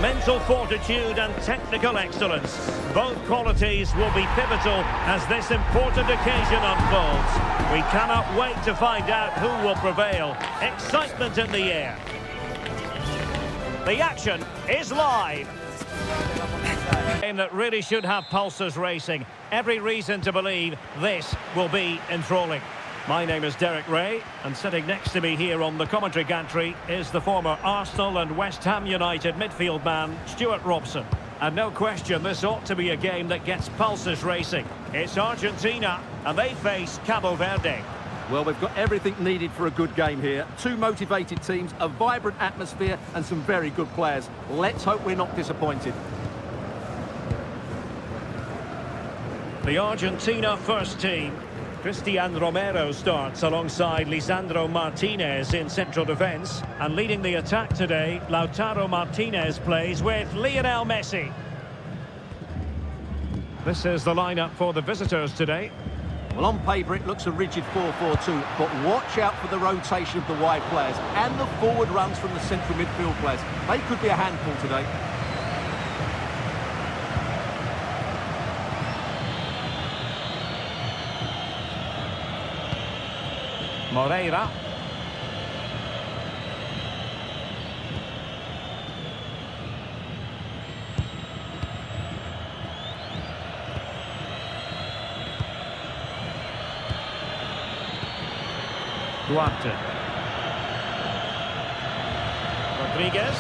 Mental fortitude and technical excellence. Both qualities will be pivotal as this important occasion unfolds. We cannot wait to find out who will prevail. Excitement in the air. The action is live. A game that really should have pulses racing. Every reason to believe this will be enthralling. My name is Derek Ray, and sitting next to me here on the commentary gantry is the former Arsenal and West Ham United midfield man, Stuart Robson. And no question, this ought to be a game that gets pulses racing. It's Argentina, and they face Cabo Verde. Well, we've got everything needed for a good game here. Two motivated teams, a vibrant atmosphere, and some very good players. Let's hope we're not disappointed. The Argentina first team. Cristian Romero starts alongside Lisandro Martinez in central defence. And leading the attack today, Lautaro Martinez plays with Lionel Messi. This is the lineup for the visitors today. Well, on paper it looks a rigid 4-4-2, but watch out for the rotation of the wide players and the forward runs from the central midfield players. They could be a handful today. Moreira. Duarte. Rodriguez.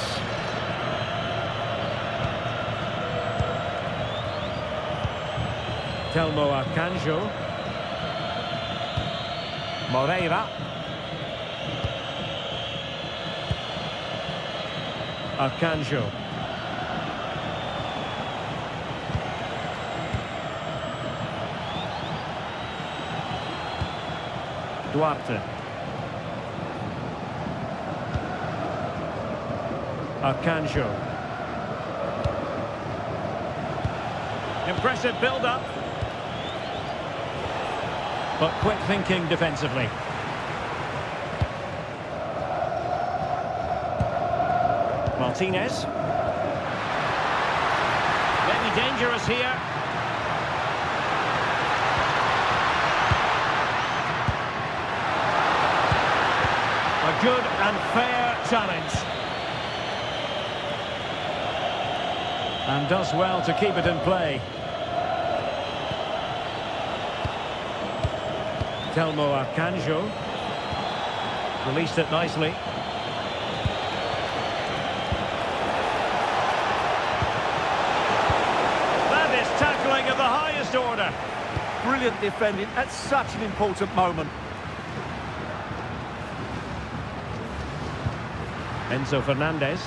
Telmo Akanjo. Moreira. Akanjo. Duarte. Akanjo. Impressive build-up. But quick thinking defensively. Martinez. Maybe dangerous here. A good and fair challenge. And does well to keep it in play. Telmo Akanjo released it nicely. That is tackling of the highest order. Brilliant defending at such an important moment. Enzo Fernandez.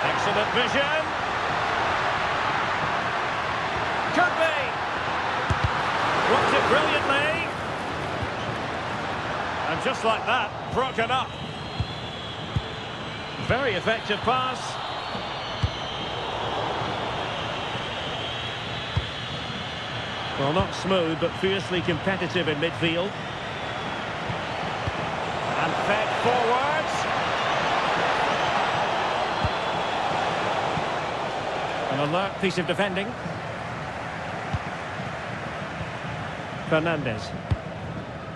Excellent vision. Could be. Blocked it brilliantly. And just like that, broken up. Very effective pass. Well, not smooth, but fiercely competitive in midfield. And fed forwards. An alert piece of defending. Fernandez.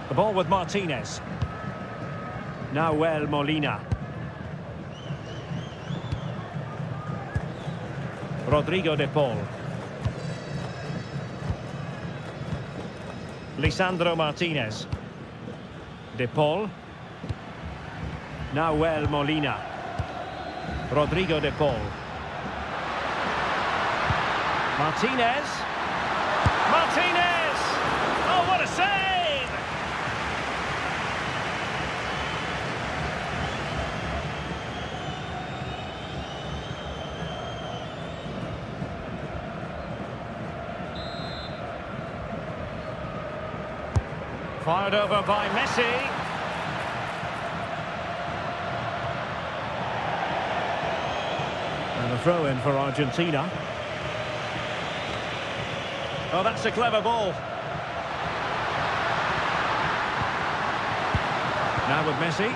The ball with Martinez. Nahuel Molina. Rodrigo de Paul. Lisandro Martinez. De Paul. Nahuel Molina. Rodrigo de Paul. Martinez. Martinez! Oh, what a save! Fired over by Messi. And a throw-in for Argentina. Oh, that's a clever ball. Now with Messi.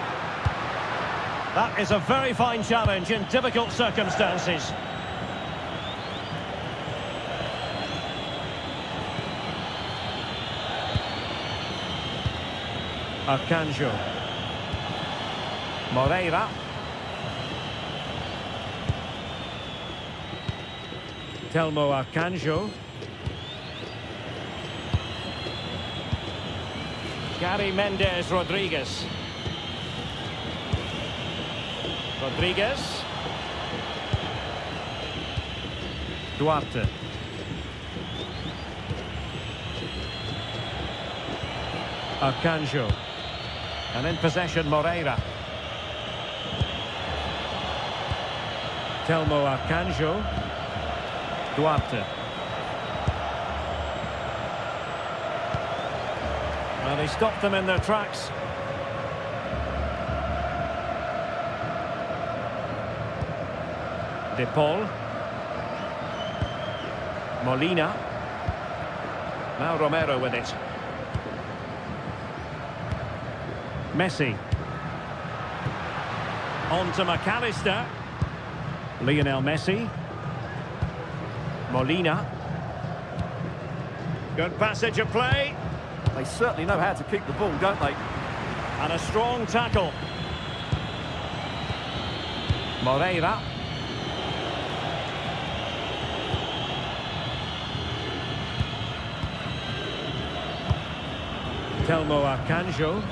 That is a very fine challenge in difficult circumstances. Arcanjo. Moreira. Telmo Arcanjo. Gary Mendes Rodriguez. Rodriguez. Duarte. Arcanjo. And in possession, Moreira. Telmo Arcanjo. Duarte. Well, they stopped them in their tracks. De Paul. Molina. Now Romero with it. Messi. On to McAllister. Lionel Messi. Molina. Good passage of play. They certainly know how to kick the ball, don't they? And a strong tackle. Moreira. Telmo Arcanjo.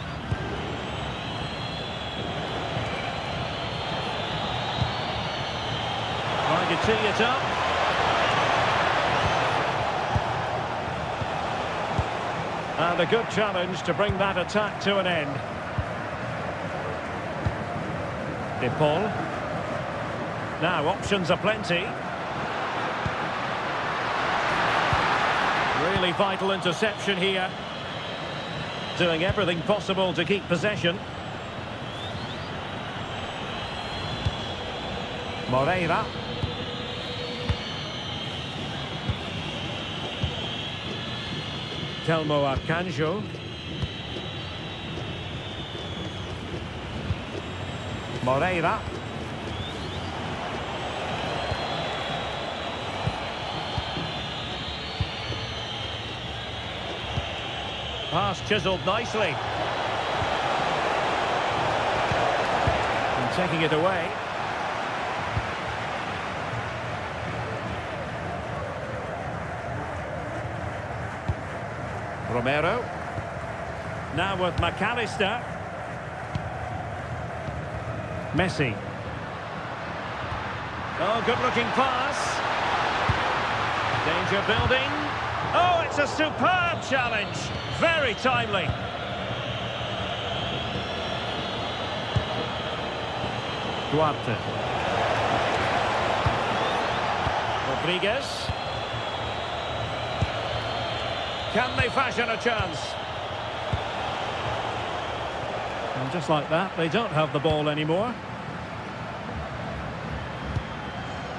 Trying to tee it up. And a good challenge to bring that attack to an end. De Paul. Now options are plenty. Really vital interception here. Doing everything possible to keep possession. Moreira. Telmo Arcanjo. Moreira. Pass chiselled nicely. And taking it away. Romero. Now with McAllister. Messi. Oh, good-looking pass. Danger building. Oh, it's a superb challenge. Very timely. Duarte. Rodriguez. Can they fashion a chance? And just like that, they don't have the ball anymore.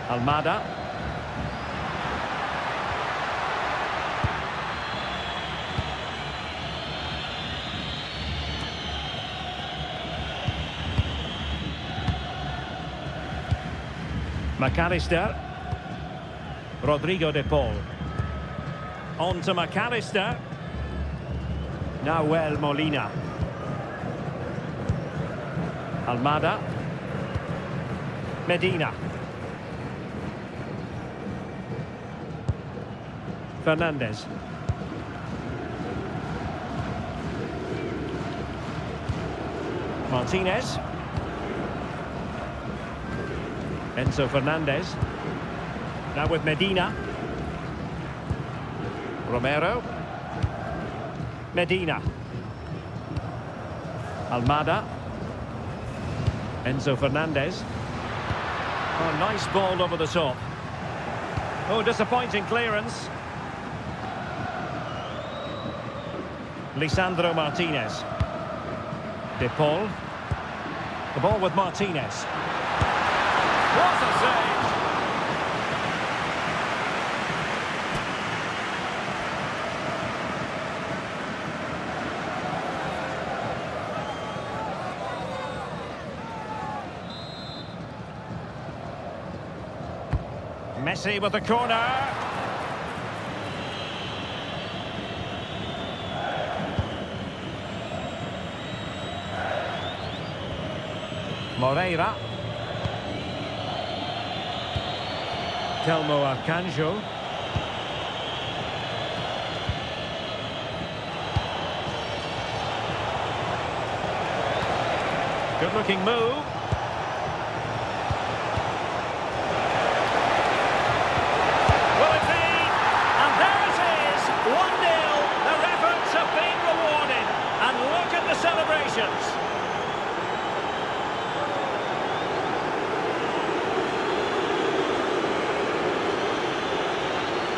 Almada. McAllister. Rodrigo de Paul. On to McAllister. Nahuel Molina. Almada. Medina. Fernandez. Martinez. Enzo Fernandez. Now with Medina. Romero. Medina. Almada. Enzo Fernandez. Oh, nice ball over the top. Oh, disappointing clearance. Lisandro Martinez. De Paul. The ball with Martinez. What a save! Messi with the corner. Moreira. Telmo Akanjo. Good looking move. Will it be? And there it is, 1-0. Their efforts have been rewarded. And look at the celebrations.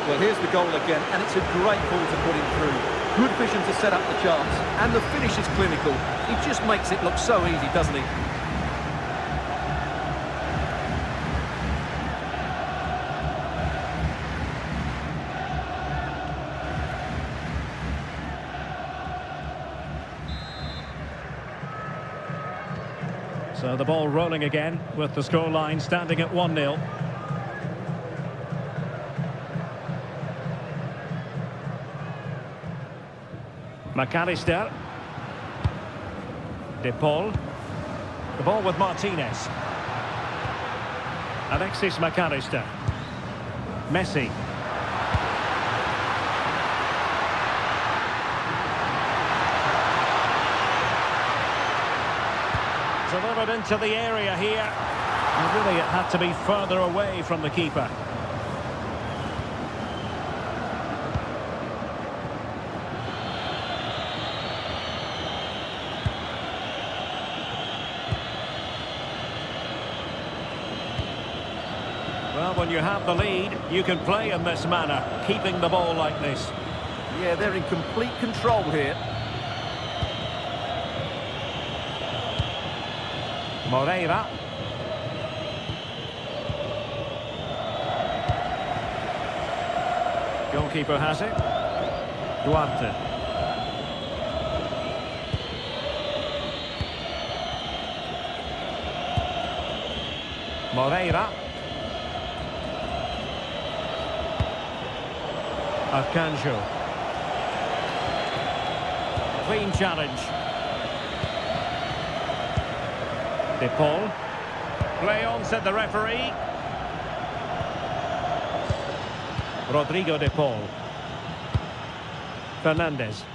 Well, here's the goal again, and it's a great ball to put him through. Good vision to set up the chance, and the finish is clinical. He just makes it look so easy, doesn't he? So the ball rolling again, with the scoreline standing at 1-0. McAllister. De Paul. The ball with Martinez. Alexis McAllister. Messi. Delivered into the area here. And really it had to be further away from the keeper. Well, when you have the lead, you can play in this manner, keeping the ball like this. Yeah, they're in complete control here. Moreira. Goalkeeper has it. Duarte. Moreira. Arcanjo. Clean challenge. De Paul. Play on, said the referee. Rodrigo De Paul. Fernandez.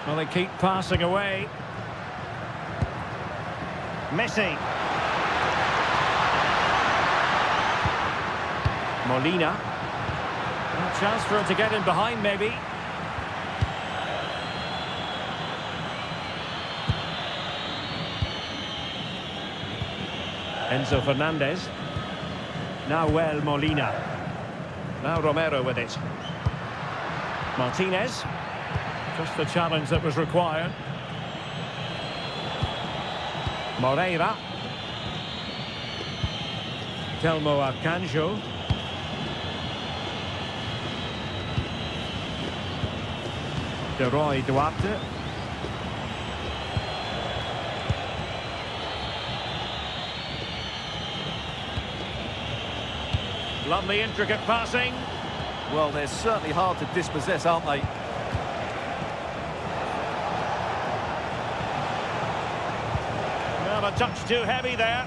Well, they keep passing away. Messi. Molina. A chance for him to get in behind, maybe. Enzo Fernandez. Now Molina. Now Romero with it. Martinez. Just the challenge that was required. Moreira. Telmo Akanjo. De Roy Duarte. Lovely intricate passing. Well, they're certainly hard to dispossess, aren't they? Well, a touch too heavy there.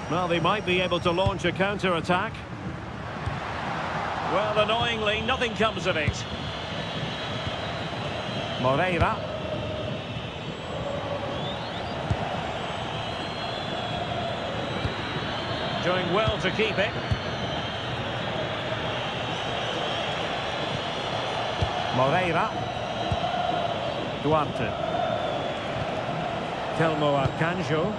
Well, they might be able to launch a counter-attack. Well, annoyingly, nothing comes of it. Moreira. Doing well to keep it. Moreira. Duarte. Telmo Akanjo.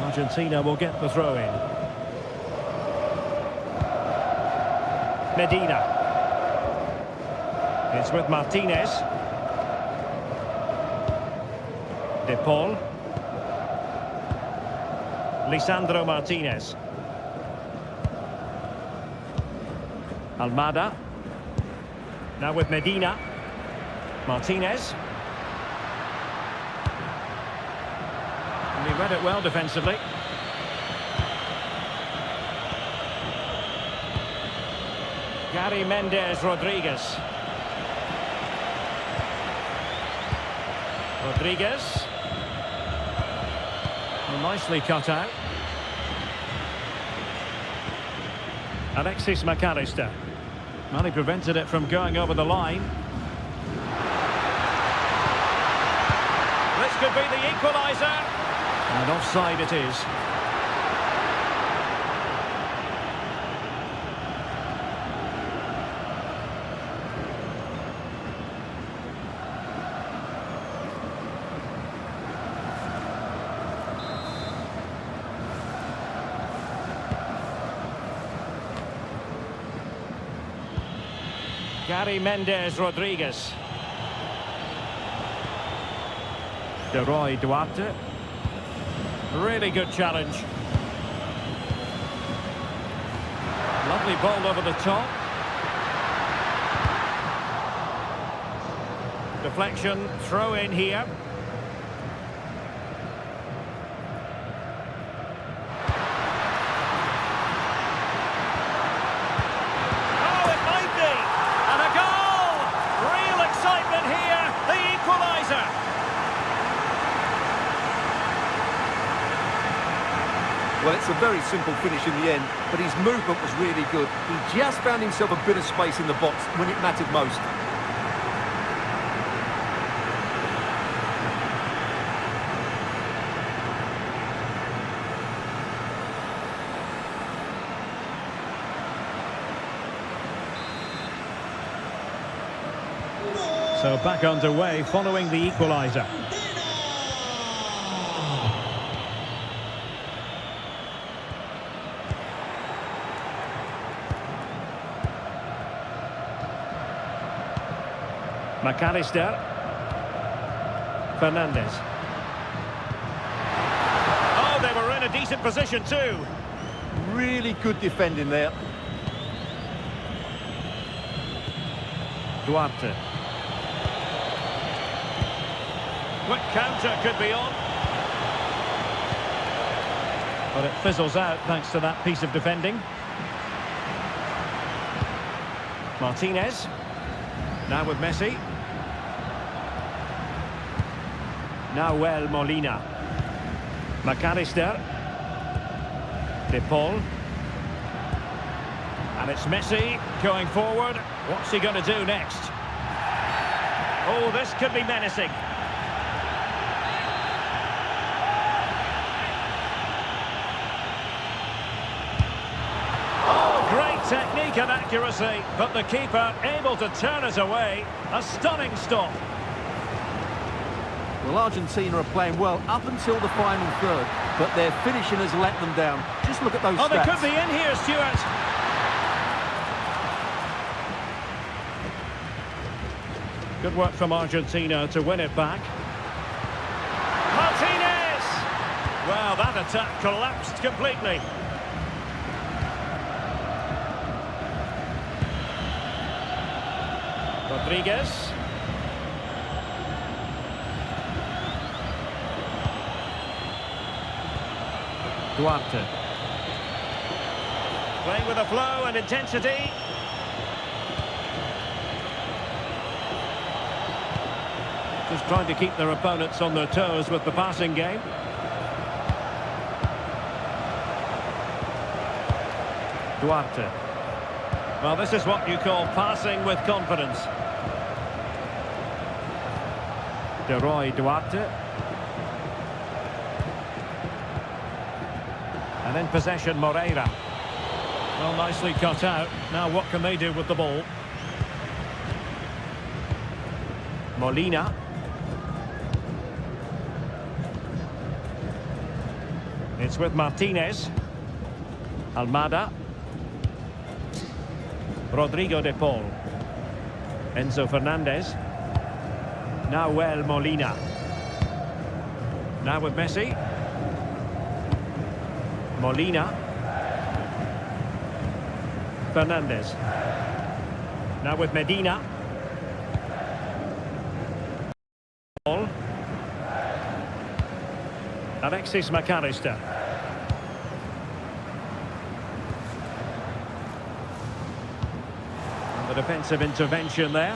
Argentina will get the throw in. Medina. It's with Martinez. De Paul. Lisandro Martinez. Almada. Now with Medina. Martinez. read it well defensively. Gary Mendes Rodriguez. Rodriguez. Well, nicely cut out. Alexis McAllister. Well, he prevented it from going over the line. This could be the equaliser. And offside it is. Gary Mendes Rodriguez. Leroy Duarte. Really good challenge. Lovely ball over the top. Deflection, throw in here. Oh, it might be! And a goal! Real excitement here, the equaliser. Well, it's a very simple finish in the end, but his movement was really good. He just found himself a bit of space in the box when it mattered most. So back underway following the equaliser. McAllister. Fernandez. Oh, they were in a decent position too. Really good defending there. Duarte. Quick counter could be on. But it fizzles out thanks to that piece of defending. Martinez. Now with Messi. Nahuel Molina. McAllister. De Paul. And it's Messi going forward. What's he going to do next? Oh, this could be menacing. Oh, great technique and accuracy, but the keeper able to turn it away. A stunning stop. Well, Argentina are playing well up until the final third, but their finishing has let them down. Just look at those stats. Oh, they could be in here, Stuart. Good work from Argentina to win it back. Martinez! Well, that attack collapsed completely. Rodriguez. Duarte. Playing with a flow and intensity. Just trying to keep their opponents on their toes with the passing game. Duarte. Well, this is what you call passing with confidence. Leroy Duarte. And in possession, Moreira. Well, nicely cut out. Now what can they do with the ball? Molina. It's with Martinez. Almada. Rodrigo de Paul. Enzo Fernandez. Nahuel Molina. Now with Messi. Molina. Fernandez. Now with Medina. Alexis McAllister. And the defensive intervention there.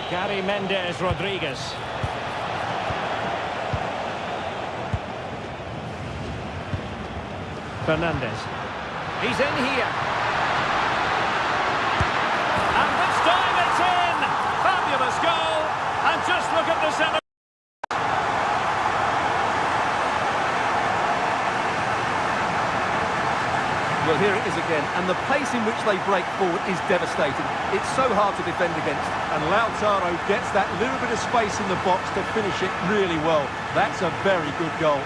Gary Mendes Rodriguez. Fernandez. He's in here. And this time it's in! Fabulous goal! And just look at the centre. Well, here it is again, and the pace in which they break forward is devastating. It's so hard to defend against, and Lautaro gets that little bit of space in the box to finish it really well. That's a very good goal.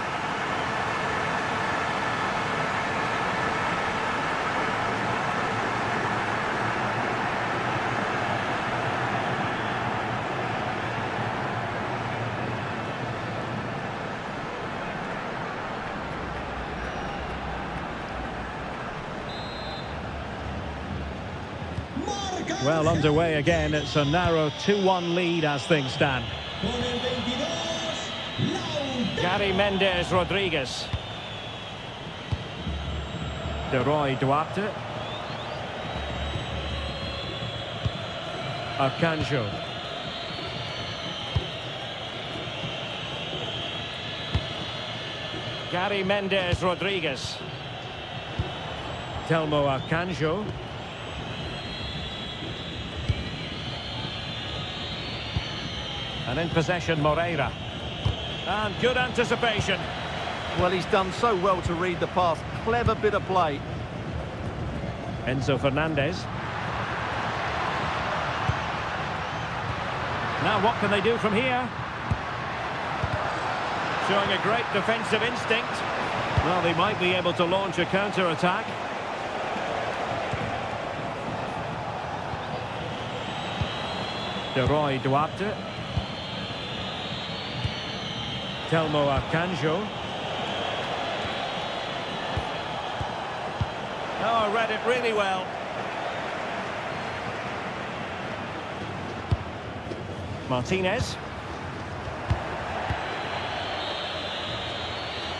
Well, underway again. It's a narrow 2-1 lead as things stand. Gary Mendes Rodriguez. De Roy Duarte. Arcanjo. Gary Mendes Rodriguez. Telmo Arcanjo. And in possession, Moreira. And good anticipation. Well, he's done so well to read the pass. Clever bit of play. Enzo Fernandez. Now what can they do from here? Showing a great defensive instinct. Well, they might be able to launch a counter-attack. De Roy Duarte. Telmo Arcanjo. Oh, read it really well. Martinez.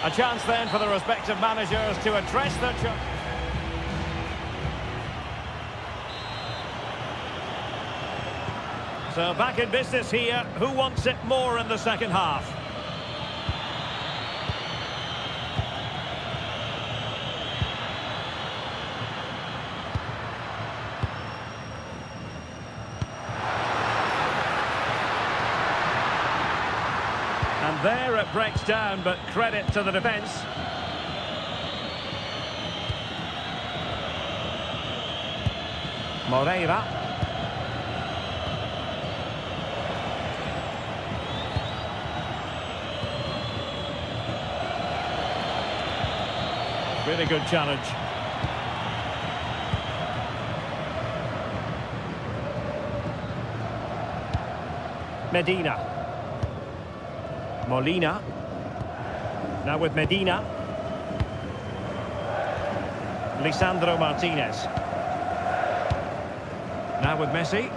A chance then for the respective managers to address their challenge. So back in business here. Who wants it more in the second half? And there it breaks down, but credit to the defence. Moreira. Really good challenge. Medina. Molina. Now with Medina. Lisandro Martinez. Now with Messi.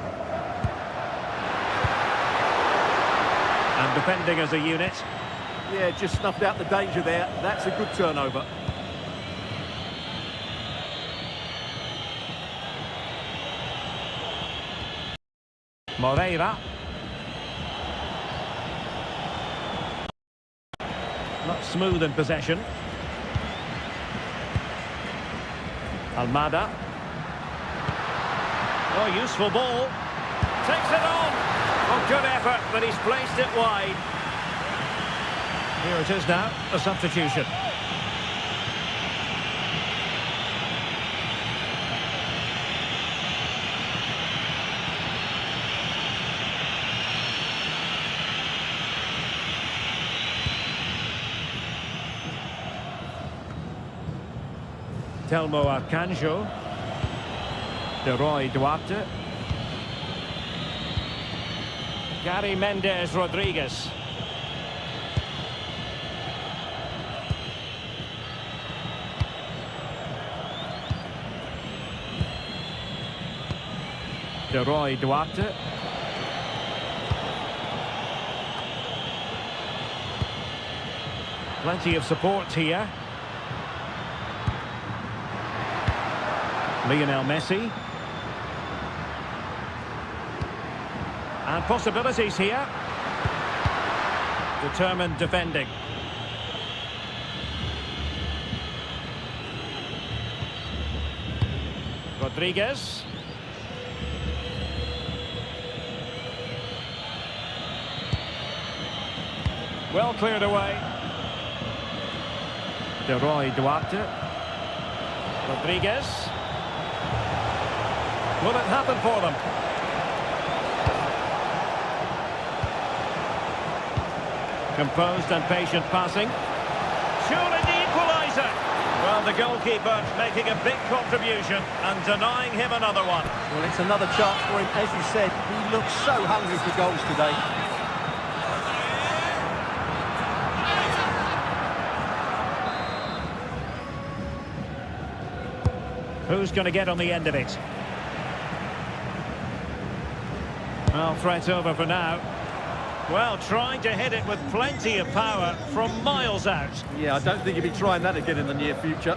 And defending as a unit. Yeah, just snuffed out the danger there. That's a good turnover. Moreira. Not smooth in possession. Almada. Oh, useful ball. Takes it on. Oh, good effort, but he's placed it wide. Here it is now, a substitution. Telmo Arcanjo. De Roy Duarte. Gary Mendes Rodriguez. De Roy Duarte. Plenty of support here. Lionel Messi. And possibilities here. Determined defending. Rodriguez. Well cleared away. De Roy Duarte. Rodriguez. Will it happen for them? Composed and patient passing. Surely the equaliser. Well, the goalkeeper making a big contribution and denying him another one. Well, it's another chance for him. As you said, he looks so hungry for goals today. Who's going to get on the end of it? Well, threat over for now. Well, trying to hit it with plenty of power from miles out. Yeah, I don't think he'll be trying that again in the near future.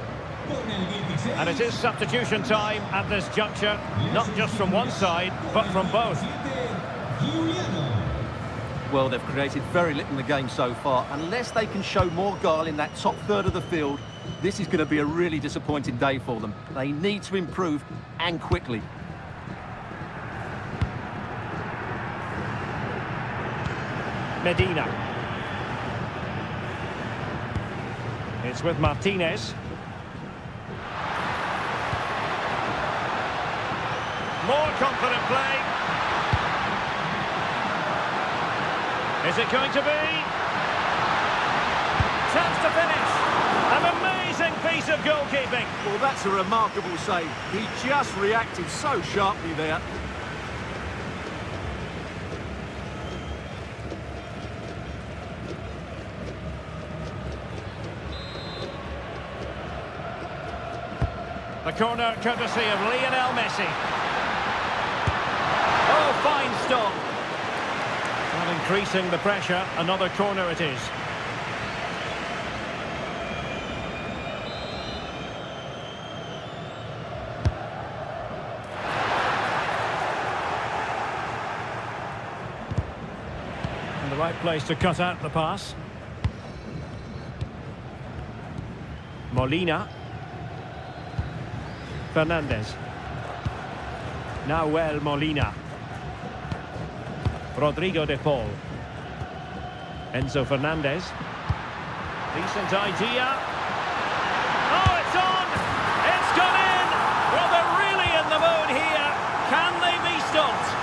And it is substitution time at this juncture, not just from one side, but from both. Well, they've created very little in the game so far. Unless they can show more guile in that top third of the field, this is going to be a really disappointing day for them. They need to improve, and quickly. Medina. It's with Martinez. More confident play. Is it going to be? Chance to finish. An amazing piece of goalkeeping. Well, that's a remarkable save. He just reacted so sharply there. The corner courtesy of Lionel Messi. Oh, fine stop. Well, increasing the pressure, another corner it is. And the right place to cut out the pass. Molina. Fernandez. Nahuel Molina. Rodrigo de Paul. Enzo Fernandez. Decent idea. Oh, it's on! It's gone in! Well, they're really in the mood here. Can they be stopped?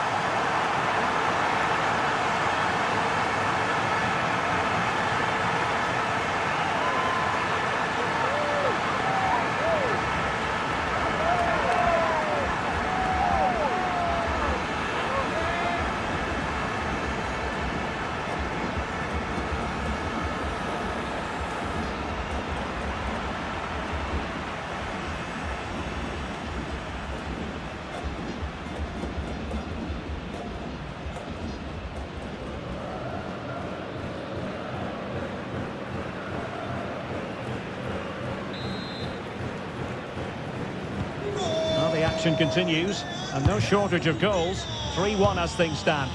The action continues, and no shortage of goals. 3-1 as things stand.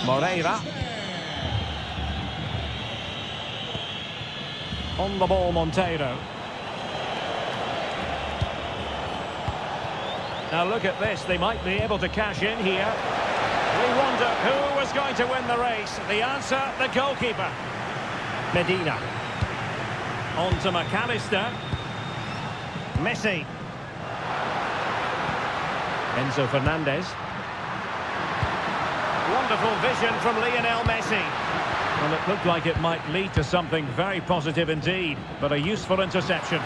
Moreira. On the ball, Monteiro. Now look at this, they might be able to cash in here. We wonder who was going to win the race. The answer, the goalkeeper. Medina. On to McAllister. Messi. Enzo Fernandez. Wonderful vision from Lionel Messi. Well, it looked like it might lead to something very positive indeed, but a useful interception.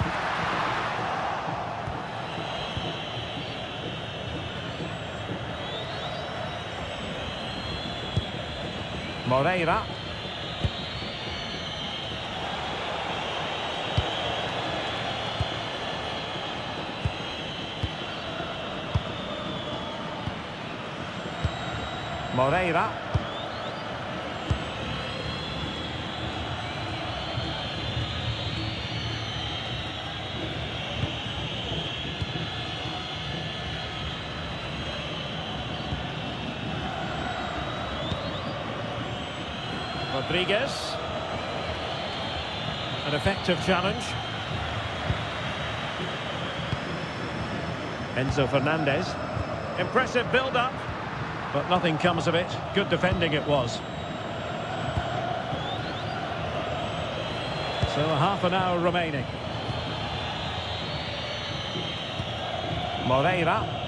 Moreira. Moreira. Rodriguez. An effective challenge. Enzo Fernandez. Impressive build-up, but nothing comes of it. Good defending it was. So half an hour remaining. Moreira.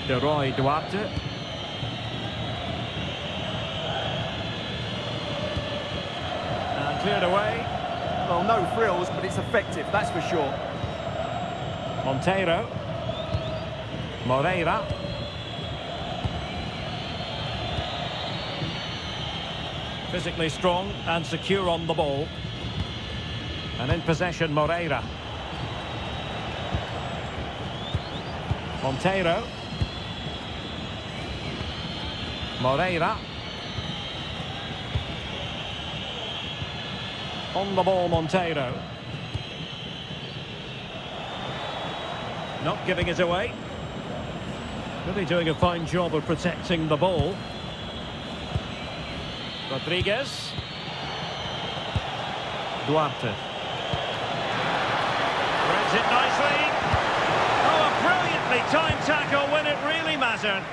Leroy Duarte. And cleared away. Well, no frills, but it's effective, that's for sure. Monteiro. Moreira. Physically strong and secure on the ball. And in possession, Moreira. Monteiro. Moreira. On the ball, Monteiro. Not giving it away. Really doing a fine job of protecting the ball. Rodriguez. Duarte. Threads it nicely. Oh, a brilliantly timed tackle when it really mattered.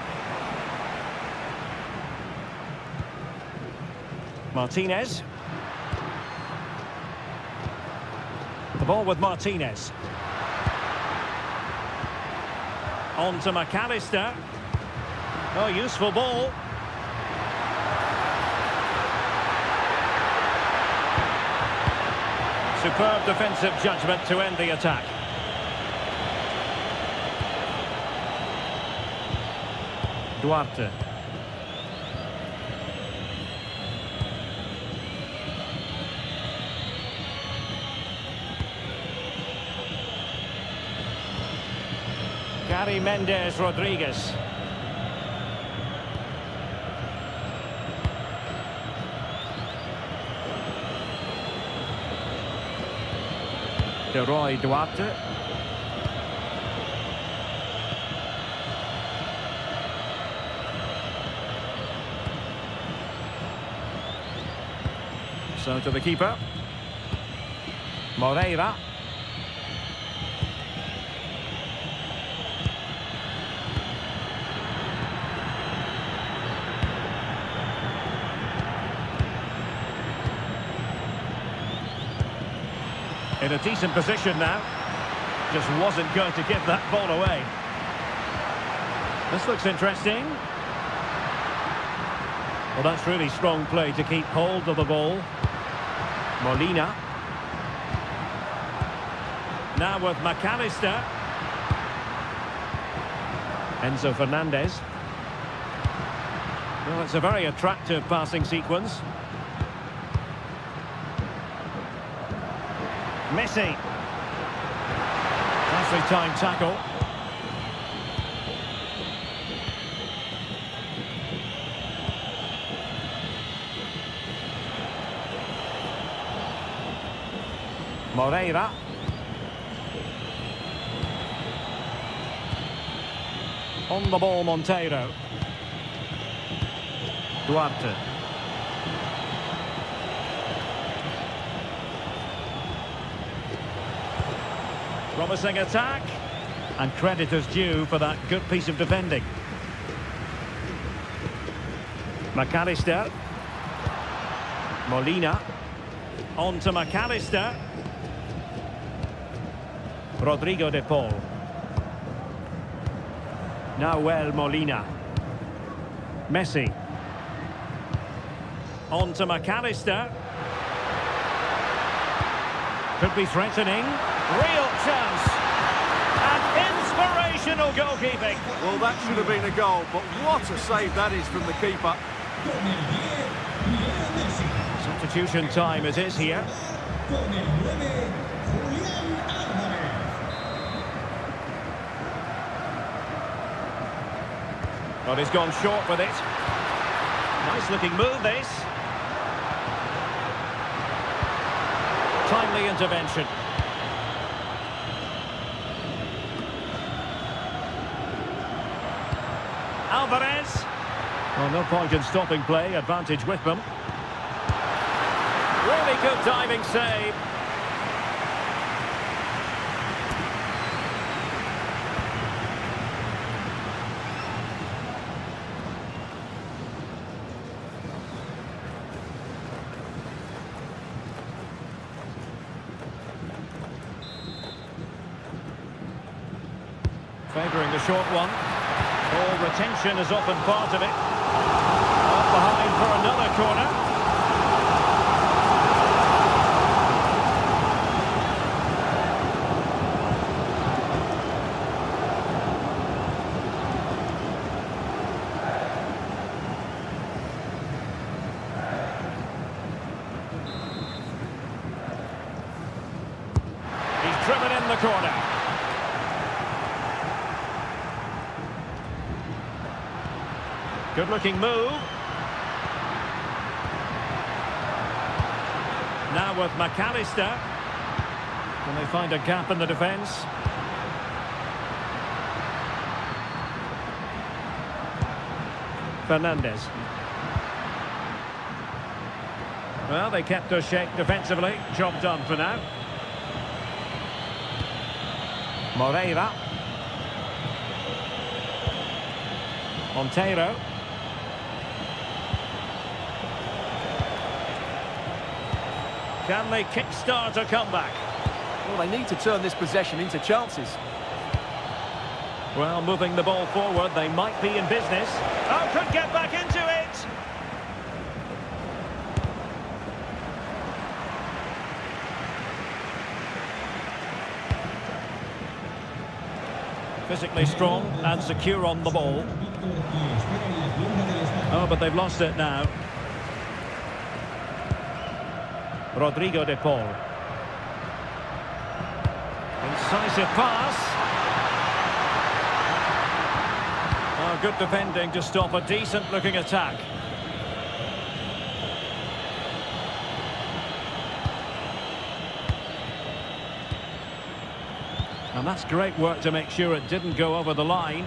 Martinez. The ball with Martinez. On to McAllister. Oh, useful ball. Superb defensive judgment to end the attack. Duarte. Gary Mendes Rodriguez. Leroy Duarte. So to the keeper. Moreira. In a decent position now. Just wasn't going to give that ball away. This looks interesting. Well, that's really strong play to keep hold of the ball. Molina. Now with McAllister. Enzo Fernandez. Well, it's a very attractive passing sequence. Messi. Nicely timed tackle. Moreira. On the ball, Monteiro. Duarte. Promising attack, and credit is due for that good piece of defending. McAllister. Molina. On to McAllister. Rodrigo de Paul. Nahuel Molina. Messi. On to McAllister. Could be threatening. Real chance. And inspirational goalkeeping. Well, that should have been a goal, but what a save that is from the keeper. Substitution time it is here. But he's gone short with it. Nice looking move this. Timely intervention. Well, no point in stopping play, advantage with them. Really good diving save. Favouring the short one. Ball retention is often part of it. Up behind for another corner. He's driven in the corner. Good-looking move. Now with McAllister. Can they find a gap in the defence? Fernandez. Well, they kept us shape defensively. Job done for now. Moreira. Monteiro. Can they kickstart a comeback? Well, they need to turn this possession into chances. Well, moving the ball forward, they might be in business. Oh, could get back into it! Physically strong and secure on the ball. Oh, but they've lost it now. Rodrigo de Paul. Incisive pass. Oh, good defending to stop a decent-looking attack. And that's great work to make sure it didn't go over the line.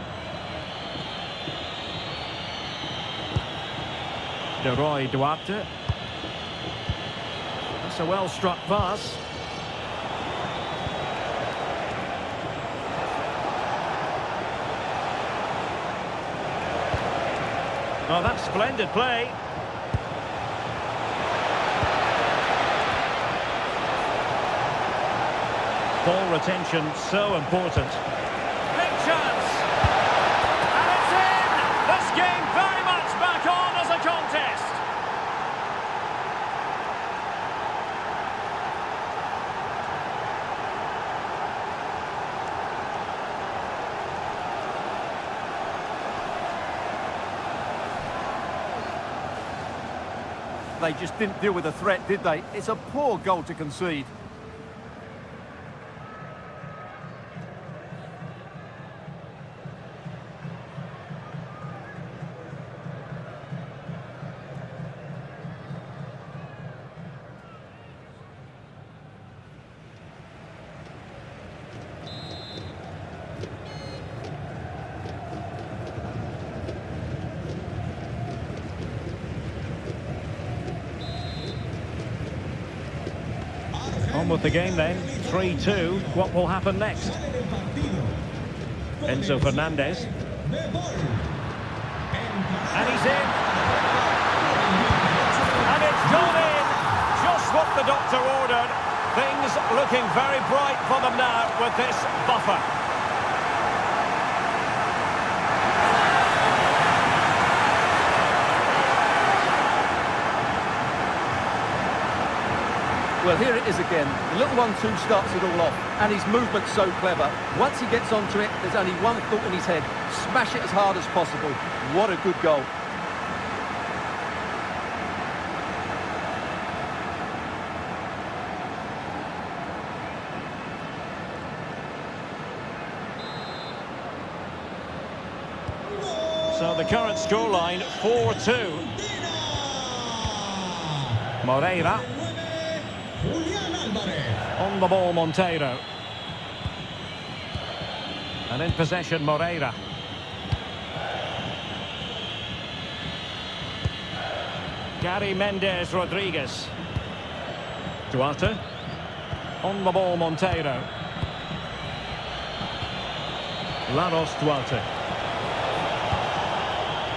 De Roy Duarte. That's a well-struck pass. Oh, that's splendid play. Ball retention so important. Big chance! And it's in! This game very much back on as a contest. They just didn't deal with the threat, did they? It's a poor goal to concede. On with the game then, 3-2. What will happen next? Enzo Fernandez. And he's in. And it's gone in. Just what the doctor ordered. Things looking very bright for them now with this buffer. Well, here it is again. The little 1-2 starts it all off, and his movement's so clever. Once he gets onto it, there's only one thought in his head. Smash it as hard as possible. What a good goal. So the current scoreline, 4-2. Moreira. On the ball, Monteiro. And in possession, Moreira. Gary Mendes Rodriguez. Duarte. On the ball, Monteiro. Laros Duarte.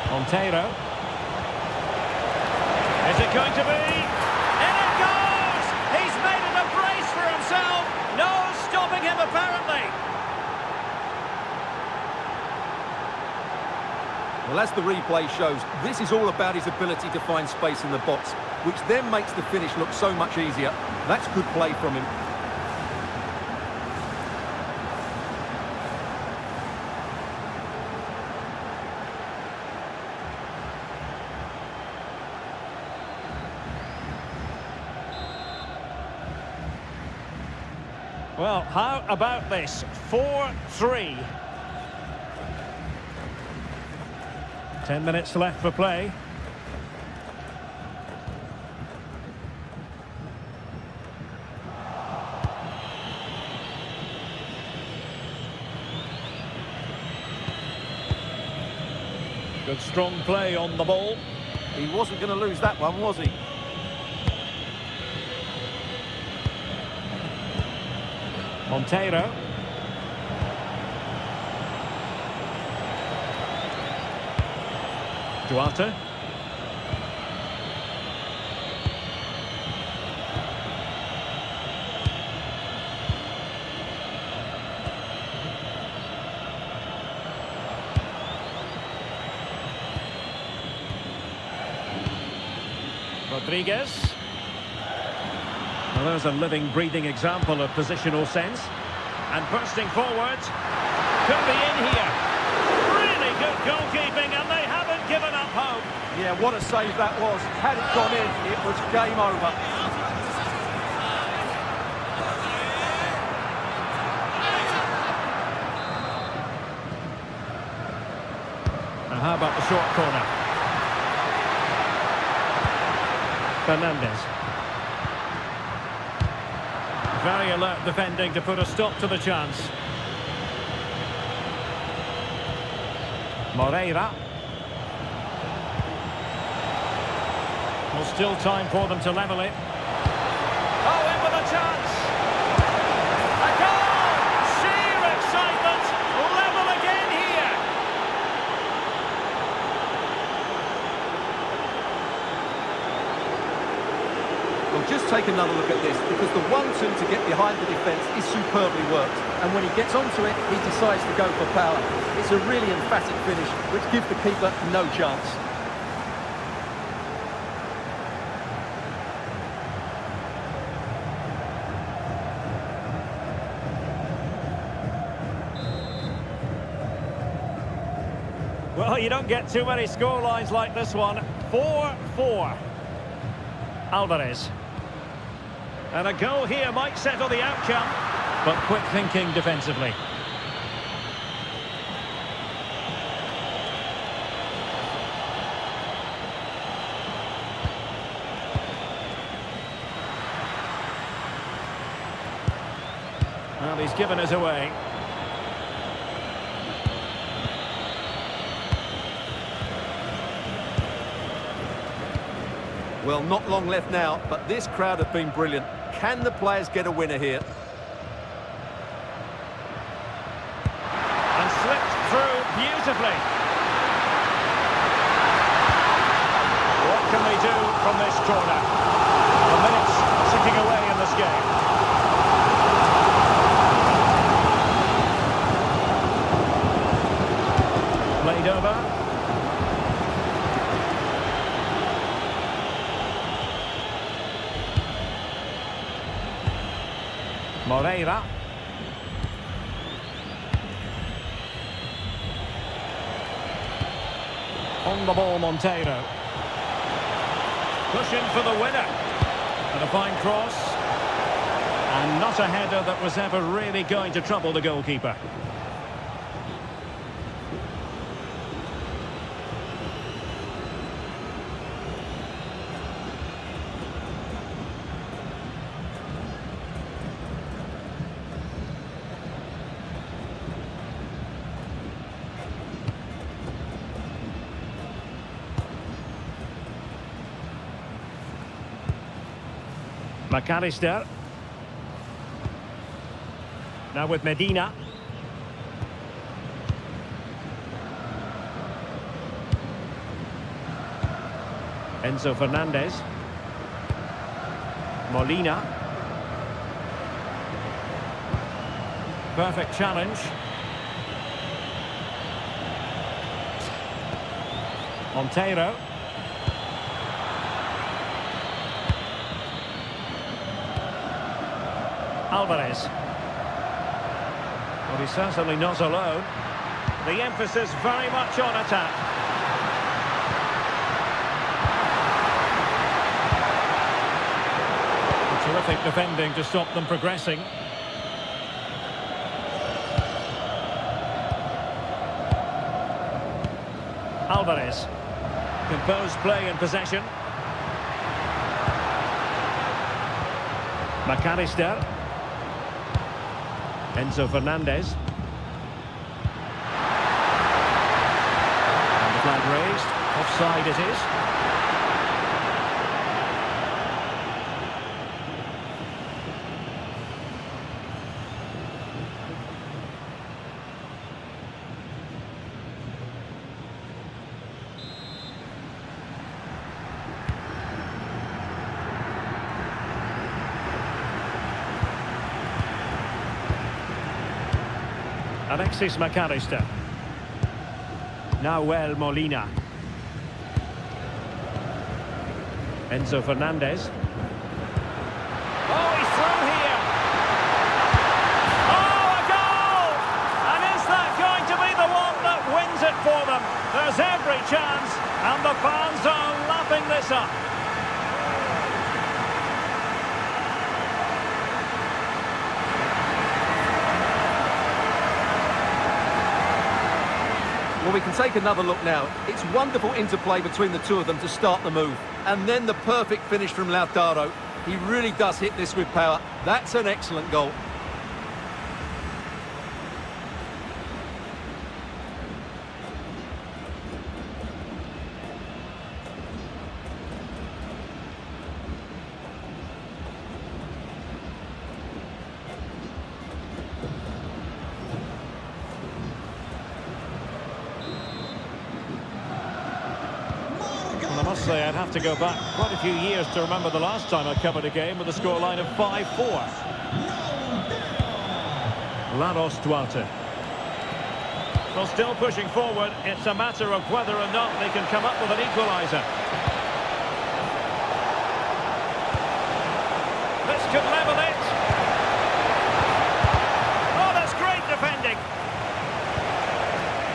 Monteiro. Is it going to be? In it goes! He's made it a brace for himself. No stopping him, apparently. Well, as the replay shows, this is all about his ability to find space in the box, which then makes the finish look so much easier. That's good play from him. Well, how about this? 4-3. 10 minutes left for play. Good strong play on the ball. He wasn't going to lose that one, was he? Monteiro. Duarte. Rodriguez. Well, there's a living, breathing example of positional sense. And bursting forward. Could be in here. Really good goalkeeping, and they haven't given up hope. Yeah, what a save that was. Had it gone in, it was game over. Now how about the short corner? Fernandez. Very alert defending to put a stop to the chance. Moreira. Well, still time for them to level it. Oh, in with a chance! A goal! Sheer excitement! Level again here! Well, just take another look at this, because the 1-2 to get behind the defence is superbly worked. And when he gets onto it, he decides to go for power. It's a really emphatic finish, which gives the keeper no chance. Well, you don't get too many scorelines like this one. 4-4. Alvarez. And a goal here might settle the outcome, but quick thinking defensively. Well, he's given us away. Well, not long left now, but this crowd have been brilliant. Can the players get a winner here? And slipped through beautifully. What can they do from this corner? The minutes ticking away in this game. Played over. Moreira. On the ball, Monteiro. Pushing for the winner. And a fine cross. And not a header that was ever really going to trouble the goalkeeper. McAllister. Now with Medina. Enzo Fernandez. Molina. Perfect challenge. Monteiro. Alvarez. Well, he's certainly not alone. The emphasis very much on attack. Terrific defending to stop them progressing. Alvarez. Composed play in possession. McAllister. Enzo Fernandez. And the flag raised. Offside it is. Alexis McAllister. Nahuel Molina. Enzo Fernandez. Oh, he's through here! Oh, a goal! And is that going to be the one that wins it for them? There's every chance, and the fans are lapping this up. Well, we can take another look now. It's wonderful interplay between the two of them to start the move. And then the perfect finish from Lautaro. He really does hit this with power. That's an excellent goal. I must say I'd have to go back quite a few years to remember the last time I covered a game with a scoreline of 5-4. Laros Duarte. Well, still pushing forward. It's a matter of whether or not they can come up with an equaliser. This could level it. Oh, that's great defending.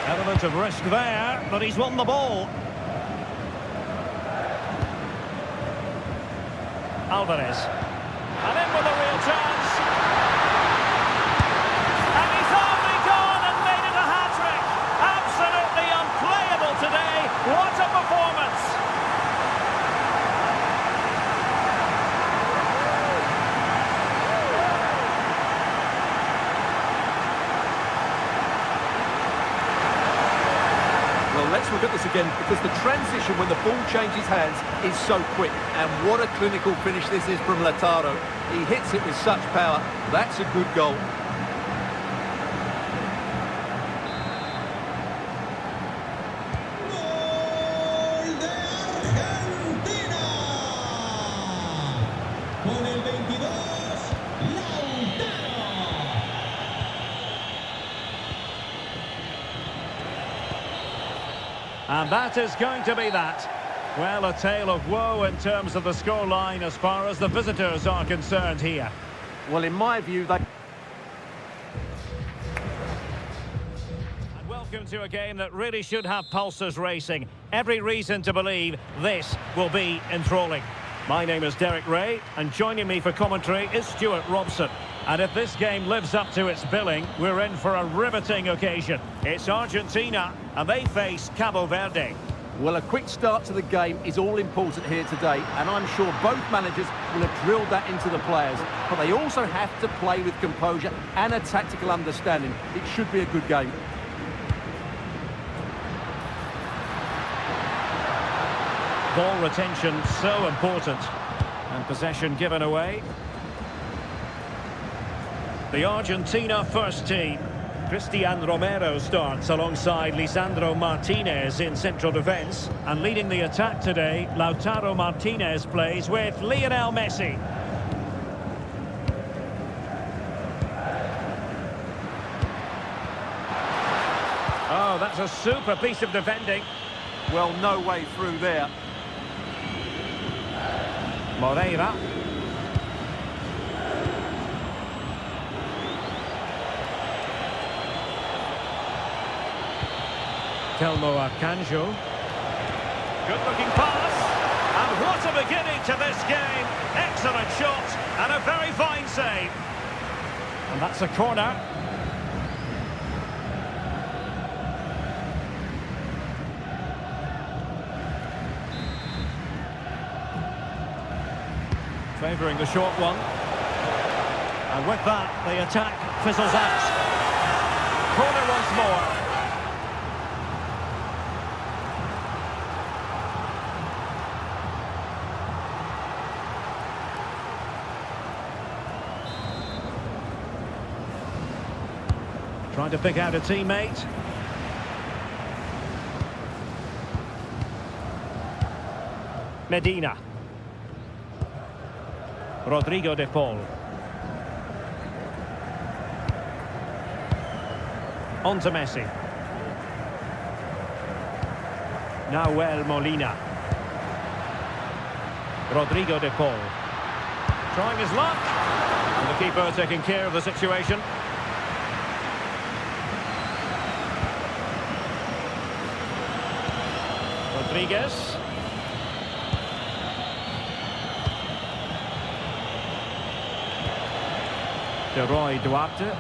Element of risk there, but he's won the ball. Alvarez. And in with a real chance. And he's only gone and made it a hat-trick. Absolutely unplayable today. What a performance. Well, let's look at this again, because the transition when the ball changes hands is so quick. And what a clinical finish this is from Lautaro. He hits it with such power. That's a good goal. Gol de Argentina. Con el 22, Lautaro. And that is going to be that. Well, a tale of woe in terms of the scoreline as far as the visitors are concerned here. Well, in my view, they... And welcome to a game that really should have pulses racing. Every reason to believe this will be enthralling. My name is Derek Ray, and joining me for commentary is Stuart Robson. And if this game lives up to its billing, we're in for a riveting occasion. It's Argentina, and they face Cabo Verde. Well, a quick start to the game is all important here today, and I'm sure both managers will have drilled that into the players. But they also have to play with composure and a tactical understanding. It should be a good game. Ball retention so important. And possession given away. The Argentina first team. Cristian Romero starts alongside Lisandro Martinez in central defence. And leading the attack today, Lautaro Martinez plays with Lionel Messi. Oh, that's a super piece of defending. Well, no way through there. Moreira. Telmo Akanjo. Good looking pass. And what a beginning to this game. Excellent shot and a very fine save. And that's a corner. Favouring the short one. And with that, the attack fizzles out. Corner once more. Trying to pick out a teammate. Medina. Rodrigo de Paul. On to Messi. Nahuel Molina. Rodrigo de Paul. Trying his luck. And the keeper taking care of the situation. Rodriguez. De Roy Duarte.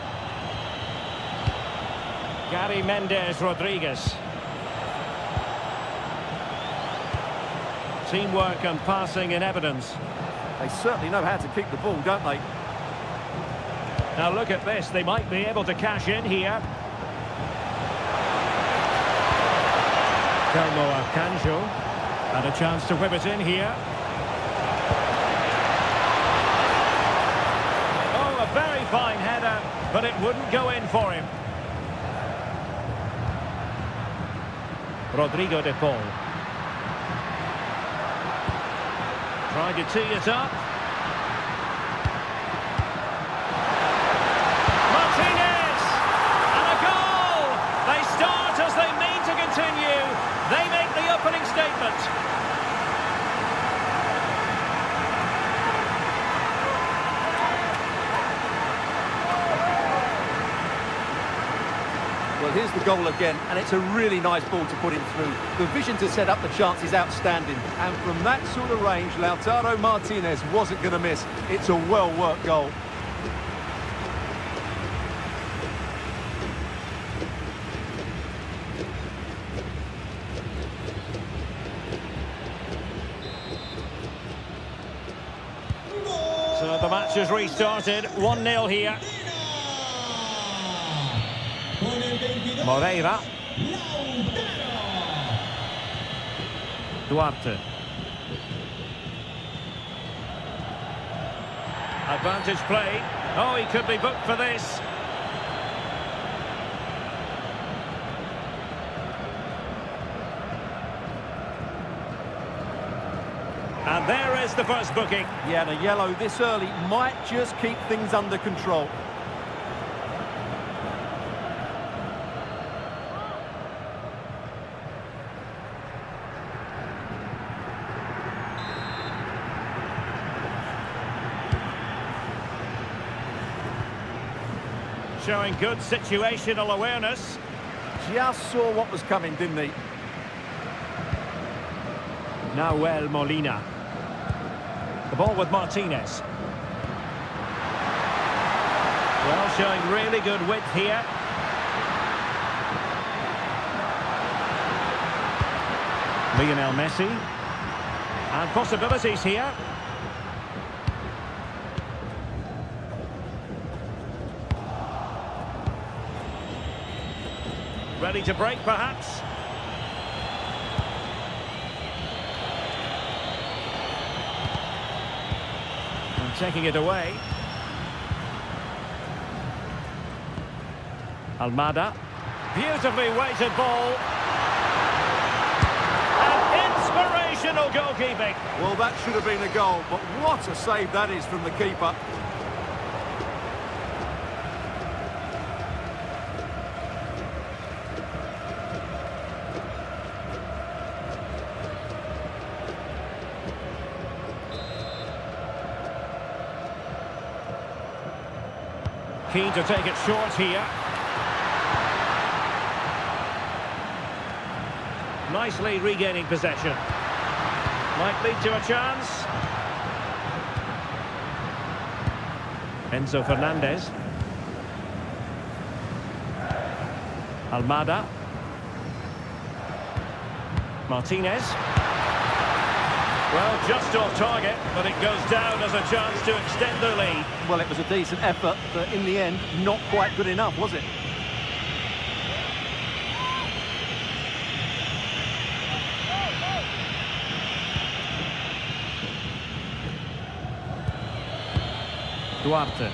Gary Mendes Rodriguez. Teamwork and passing in evidence. They certainly know how to kick the ball, don't they? Now look at this, they might be able to cash in here. Telmo Akanjo. And a chance to whip it in here. Oh, a very fine header, but it wouldn't go in for him. Rodrigo de Paul. Trying to tee it up. Martinez! And a goal! They start as they mean to continue. They make the opening statement. Well, here's the goal again, and it's a really nice ball to put him through. The vision to set up the chance is outstanding, and from that sort of range, Lautaro Martinez wasn't going to miss. It's a well-worked goal. So the match has restarted, 1-0 here. Moreira. Duarte. Advantage play. Oh, he could be booked for this. And there is the first booking. Yeah, and a yellow this early might just keep things under control. Showing good situational awareness. Just saw what was coming, didn't he? Nahuel Molina. The ball with Martinez. Well, showing really good width here. Lionel Messi. And possibilities here. Ready to break, perhaps. taking it away. Almada. Beautifully weighted ball. And inspirational goalkeeping. Well, that should have been a goal, but what a save that is from the keeper. Keen to take it short here. Nicely regaining possession. Might lead to a chance. Enzo Fernandez. Almada. Martinez. Well, just off target, but it goes down as a chance to extend their lead. Well, it was a decent effort, but in the end, not quite good enough, was it? Duarte.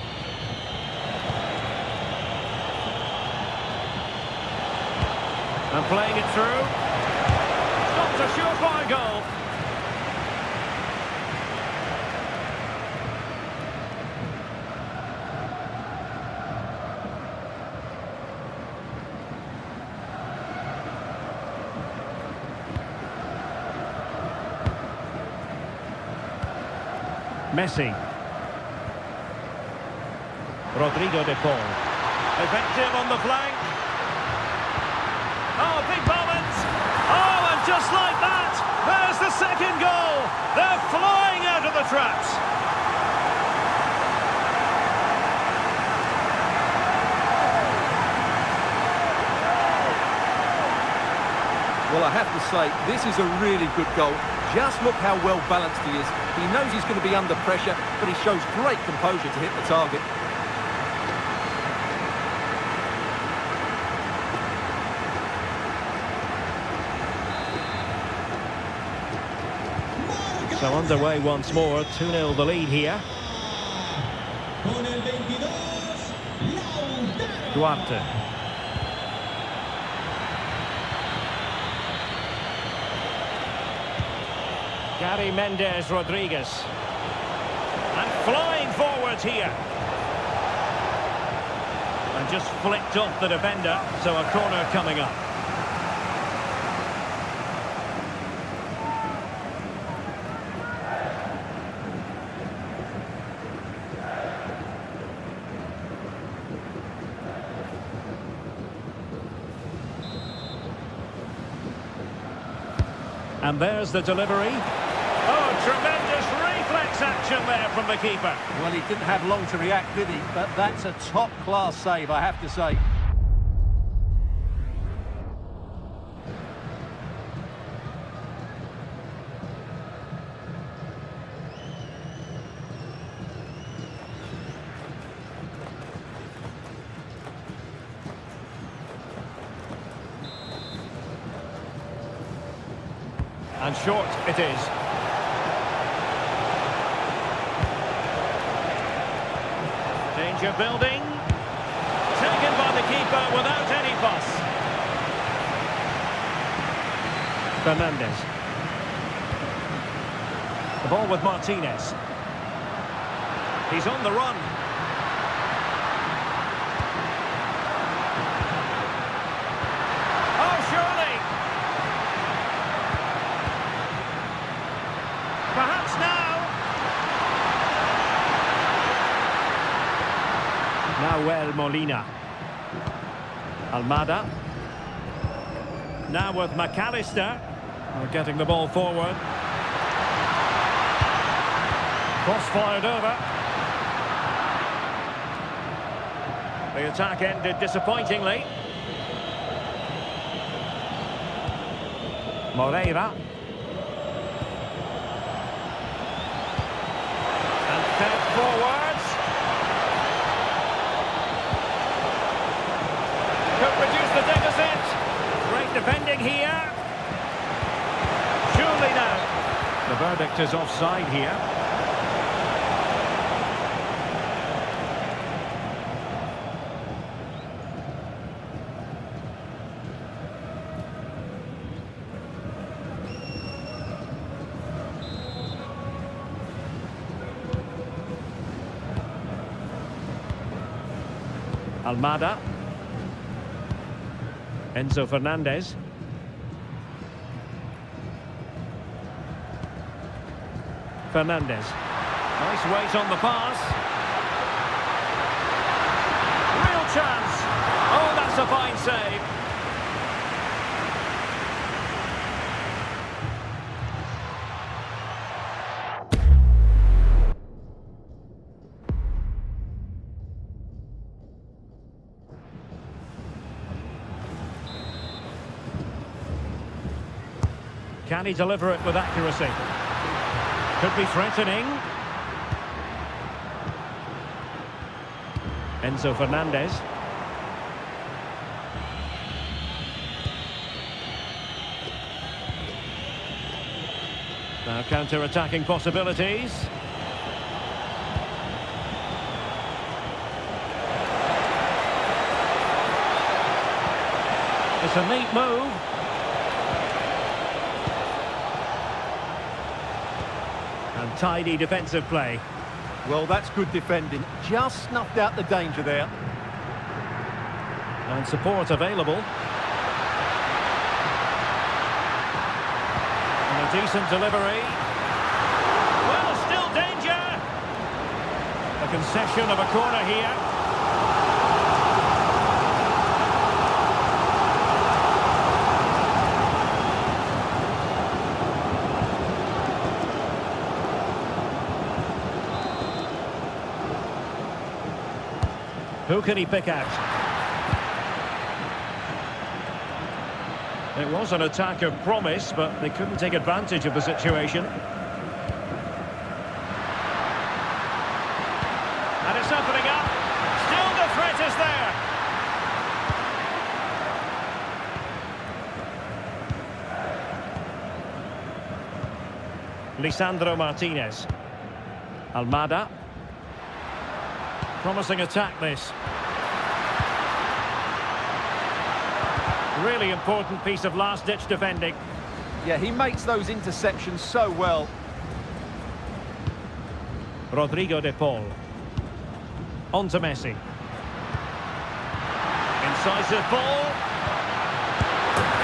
And playing it through. Stops a surefire goal. Messi. Rodrigo de Paul. Effective on the flank. Oh, big moment. Oh, and just like that, there's the second goal. They're flying out of the traps. Well, I have to say, this is a really good goal. Just look how well balanced he is. He knows he's going to be under pressure, but he shows great composure to hit the target. So underway once more, 2-0 the lead here. Con el 22, Lautaro. Duarte. Gary Mendes Rodriguez. And flying forwards here. And just flicked off the defender, so a corner coming up. And there's the delivery. Oh, tremendous reflex action there from the keeper. Well, he didn't have long to react, did he? But that's a top-class save, I have to say. And short it is. Danger building. Taken by the keeper without any fuss. Fernandez. The ball with Martinez. He's on the run. Oh, surely. Perhaps now. Nahuel Molina. Almada. Now with McAllister. We're getting the ball forward. Cross fired over. The attack ended disappointingly. Moreira. And fed forwards. Could reduce the deficit. Great defending here. Surely now. The verdict is offside here. Almada. Enzo Fernandez. Fernandez. Nice weight on the pass. Real chance. Oh, that's a fine save. Can he deliver it with accuracy? Could be threatening. Enzo Fernandez. Now counter-attacking possibilities. It's a neat move. And tidy defensive play. Well, that's good defending. Just snuffed out the danger there. And support available. And a decent delivery. Well, still danger. A concession of a corner here. Who can he pick out? It was an attack of promise, but they couldn't take advantage of the situation. And it's opening up. Still the threat is there. Lisandro Martinez. Almada. Promising attack, this. Really important piece of last-ditch defending. Yeah, he makes those interceptions so well. Rodrigo de Paul. On to Messi. Incisive ball.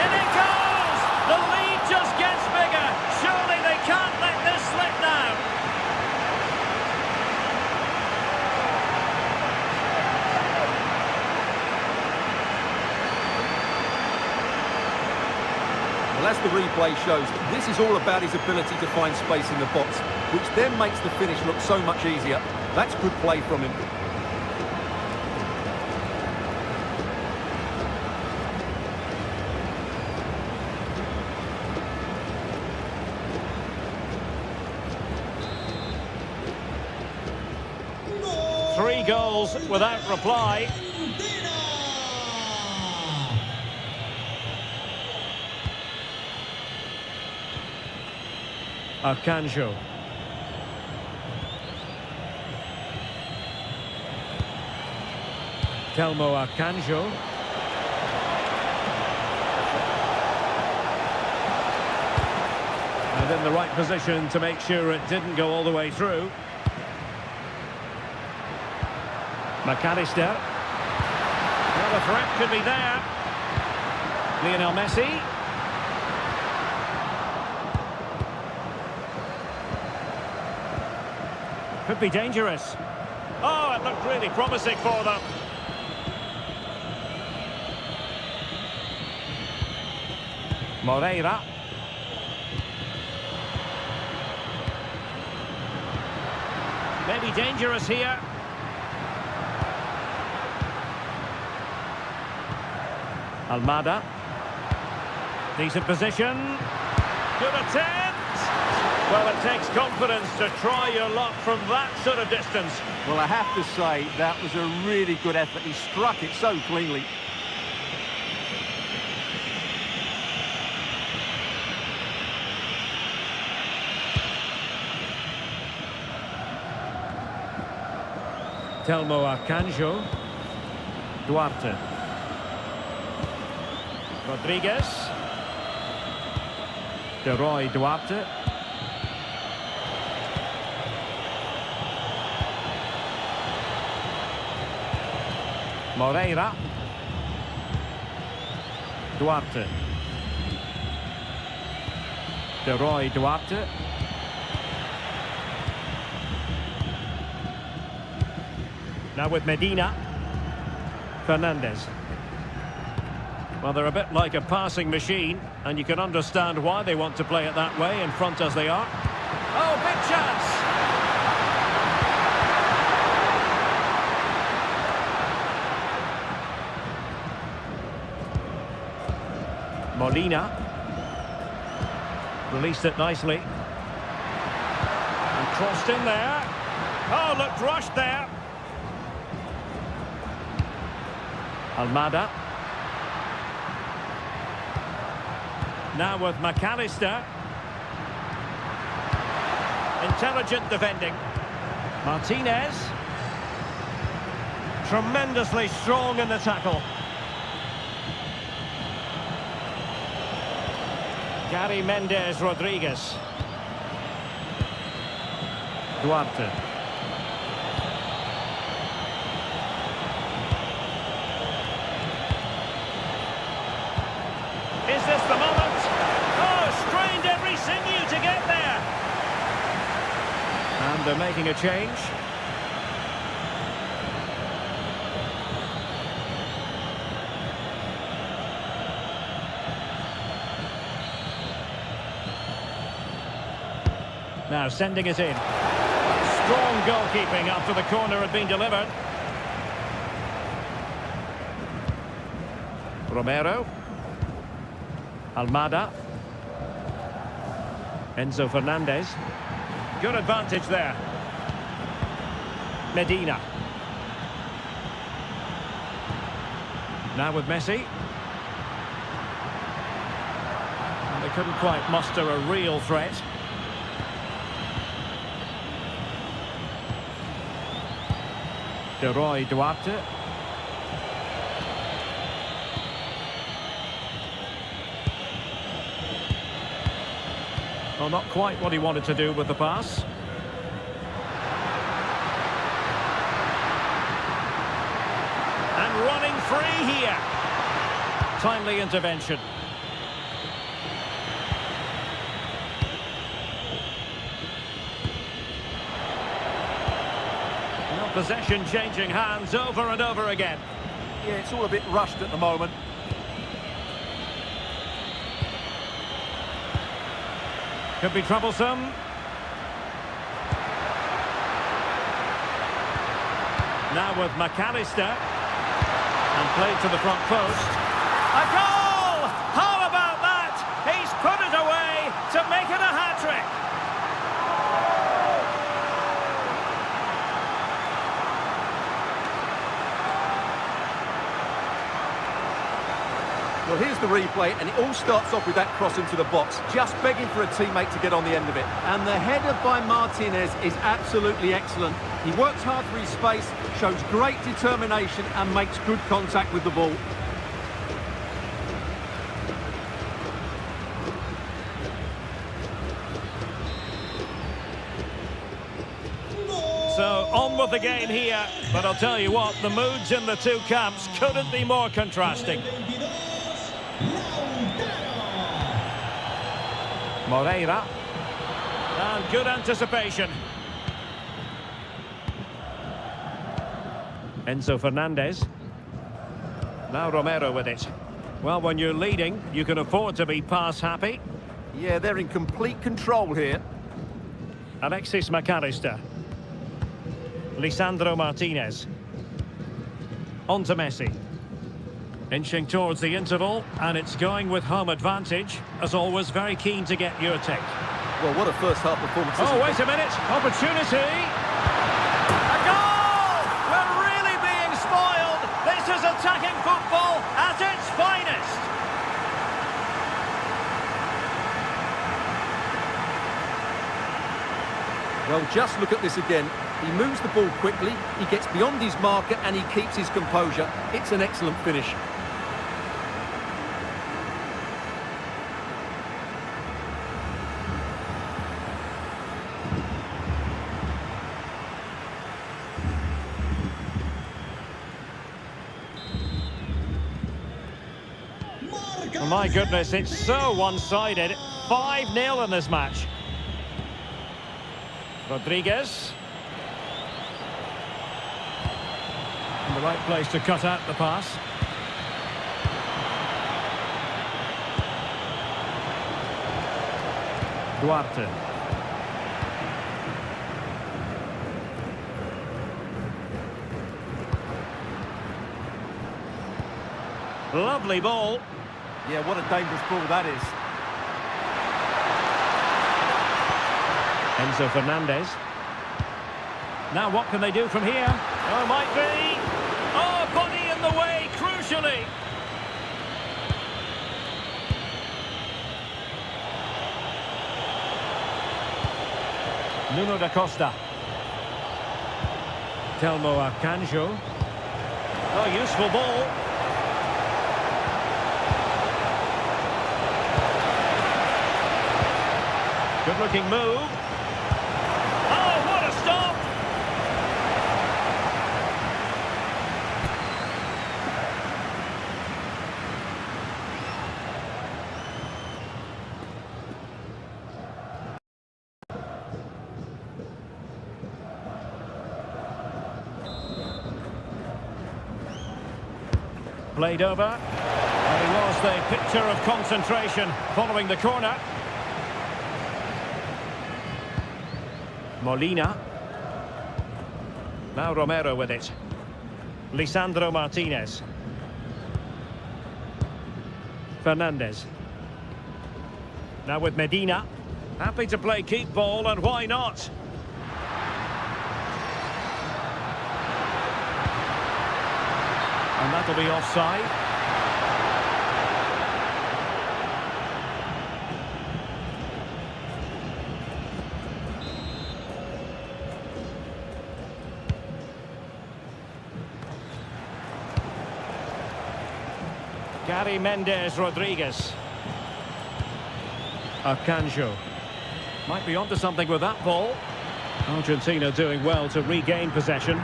In it goes! The lead just gets bigger. Surely they can't let this slip now. Well, as the replay shows, this is all about his ability to find space in the box, which then makes the finish look so much easier. That's good play from him. Three goals without reply. Arcanjo. Telmo Arcanjo. And in the right position to make sure it didn't go all the way through. McAllister. Well, the threat could be there. Lionel Messi. Could be dangerous. Oh, it looked really promising for them. Moreira. Maybe dangerous here. Almada. Decent position. Good attempt. Well, it takes confidence to try your luck from that sort of distance. Well, I have to say, that was a really good effort. He struck it so cleanly. Telmo Arcanjo. Duarte. Rodriguez. De Roy Duarte. Moreira. Duarte. Duarte. Now with Medina. Fernandez. Well, they're a bit like a passing machine, and you can understand why they want to play it that way, in front as they are. Oh, big chance! Molina. Released it nicely. And crossed in there. Oh, looked rushed there. Almada. Now with McAllister. Intelligent defending. Martinez. Tremendously strong in the tackle. Gary Mendes Rodriguez. Duarte. Is this the moment? Oh, strained every sinew to get there. And they're making a change. Now sending it in. Strong goalkeeping after the corner had been delivered. Romero. Almada. Enzo Fernandez. Good advantage there. Medina. Now with Messi. And they couldn't quite muster a real threat. Duarte. Well, not quite what he wanted to do with the pass. And running free here. Timely intervention. Possession changing hands over and over again. Yeah, it's all a bit rushed at the moment. Could be troublesome. Now with McAllister. And played to the front post. A goal! How about that? He's put it away to make it a hat-trick. Well, here's the replay, and it all starts off with that cross into the box, just begging for a teammate to get on the end of it. And the header by Martinez is absolutely excellent. He works hard for his space, shows great determination, and makes good contact with the ball. So, on with the game here, but I'll tell you what, the moods in the two camps couldn't be more contrasting. Moreira. And good anticipation. Enzo Fernandez. Now Romero with it. Well, when you're leading, you can afford to be pass happy. Yeah, they're in complete control here. Alexis McAllister. Lisandro Martinez. On to Messi. Inching towards the interval, and it's going with home advantage. As always, very keen to get your take. Well, what a first-half performance. Oh, wait a minute. Opportunity. A goal! We're really being spoiled. This is attacking football at its finest. Well, just look at this again. He moves the ball quickly, he gets beyond his marker, and he keeps his composure. It's an excellent finish. My goodness, it's so one-sided. 5-0 in this match. Rodriguez. In the right place to cut out the pass. Duarte. Lovely ball. Yeah, what a dangerous ball that is. Enzo Fernandez. Now what can they do from here? Oh, might be. Oh, body in the way, crucially. Nuno da Costa. Telmo Akanjo. Oh, useful ball. Good-looking move. Oh, what a stop! Played over. And he was the picture of concentration following the corner. Molina. Now Romero with it. Lisandro Martinez. Fernandez. Now with Medina. Happy to play keep ball, and why not? And that'll be offside. Gary Mendes Rodriguez. Akanjo. Might be onto something with that ball. Argentina doing well to regain possession.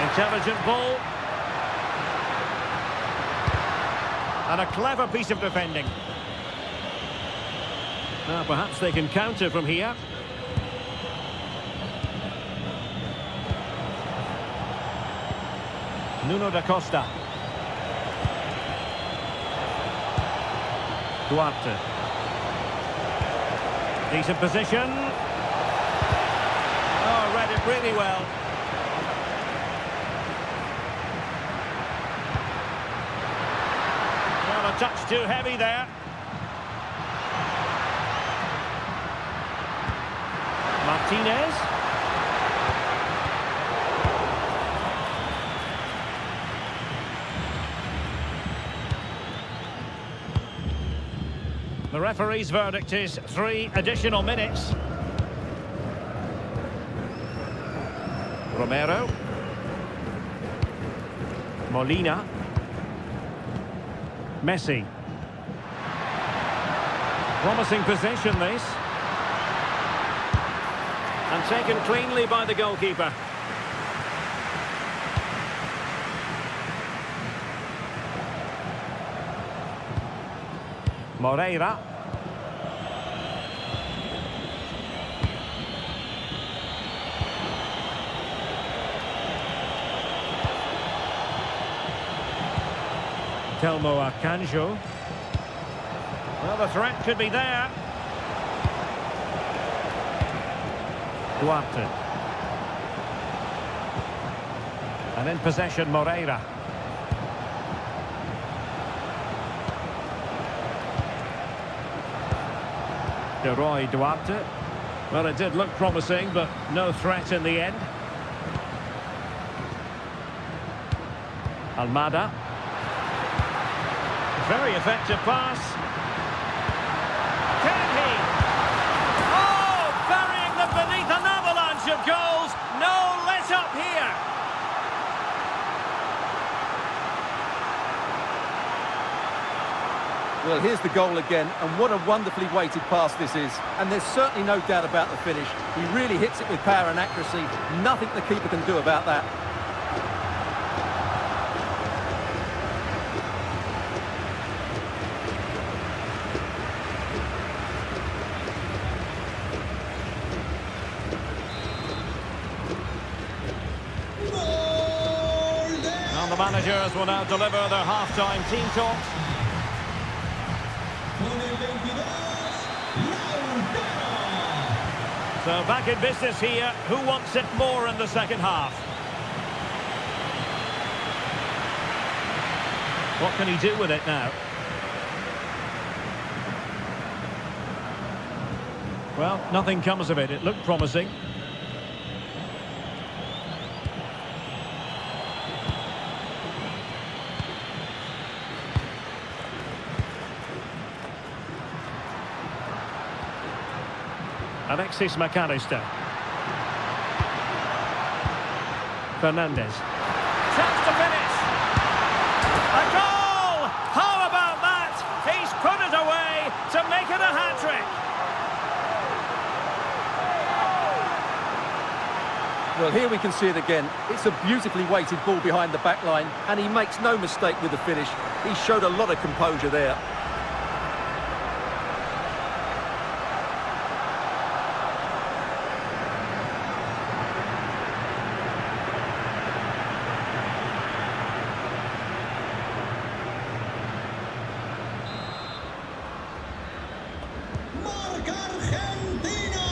Intelligent ball. And a clever piece of defending. Now perhaps they can counter from here. Nuno da Costa. Duarte. Decent position. Oh, read it really well. Well, a touch too heavy there. Martinez. The referee's verdict is 3 additional minutes. Romero. Molina. Messi. Promising possession, this. And taken cleanly by the goalkeeper. Moreira. Telmo Akanjo. Well, the threat could be there. Duarte. And in possession, Moreira. Roy Duarte. Well, it did look promising, but no threat in the end. Almada. Very effective pass. Can he? Oh, burying them beneath an avalanche of goals. No let up here. Well, here's the goal again, and what a wonderfully weighted pass this is. And there's certainly no doubt about the finish. He really hits it with power and accuracy. Nothing the keeper can do about that. And the managers will now deliver their half-time team talks. Con el 22, Lautaro. So back in business here. Who wants it more in the second half? What can he do with it now? Well, nothing comes of it. It looked promising. Alexis McAllister. Fernandez. Chance to finish. A goal! How about that? He's put it away to make it a hat-trick. Well, here we can see it again. It's a beautifully weighted ball behind the back line, and he makes no mistake with the finish. He showed a lot of composure there. Marca Argentina.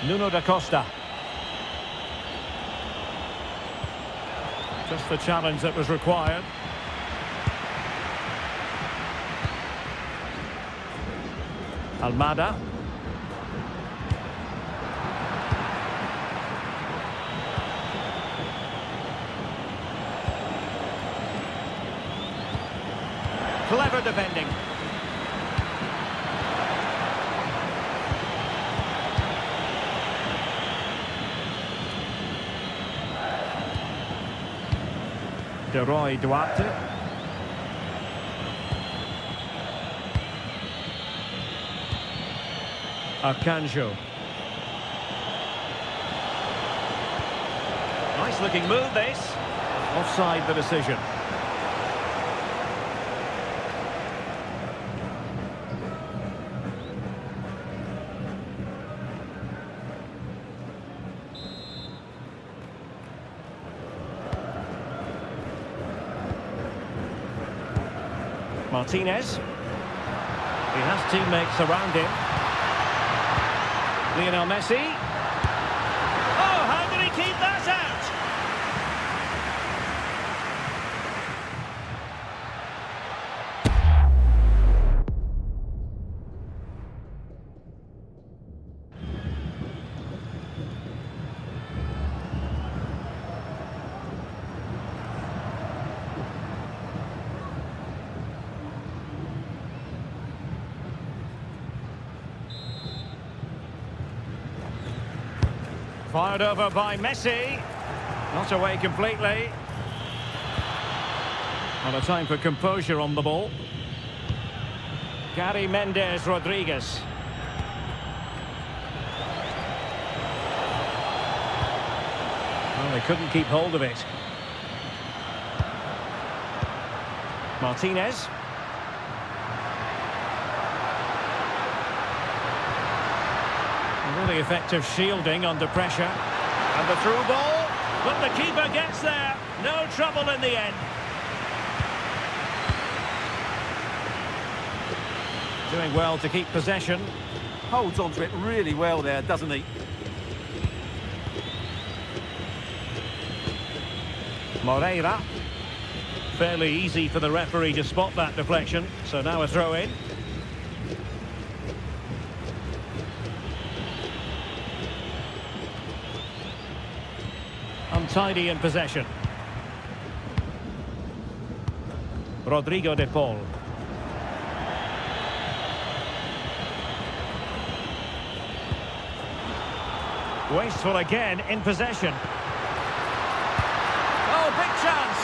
Nuno da Costa. Just the challenge that was required. Almada. Clever defending. De Roy Duarte. Arcanjo. Nice looking move this. Offside the decision. Martinez. He has teammates around him. Lionel Messi. Oh, how did he keep that out? Fired over by Messi. Not away completely. And a time for composure on the ball. Gary Mendes Rodriguez. Well, they couldn't keep hold of it. Martinez. Really effective shielding under pressure. And the through ball. But the keeper gets there. No trouble in the end. Doing well to keep possession. Holds on to it really well there, doesn't he? Moreira. Fairly easy for the referee to spot that deflection. So now a throw in. Untidy in possession. Rodrigo de Paul. Wasteful again in possession. Oh, big chance.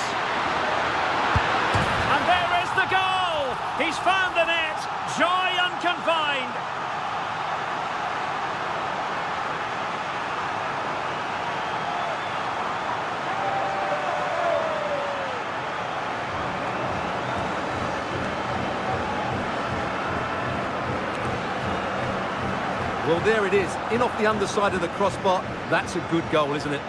Well, there it is, in off the underside of the crossbar. That's a good goal, isn't it?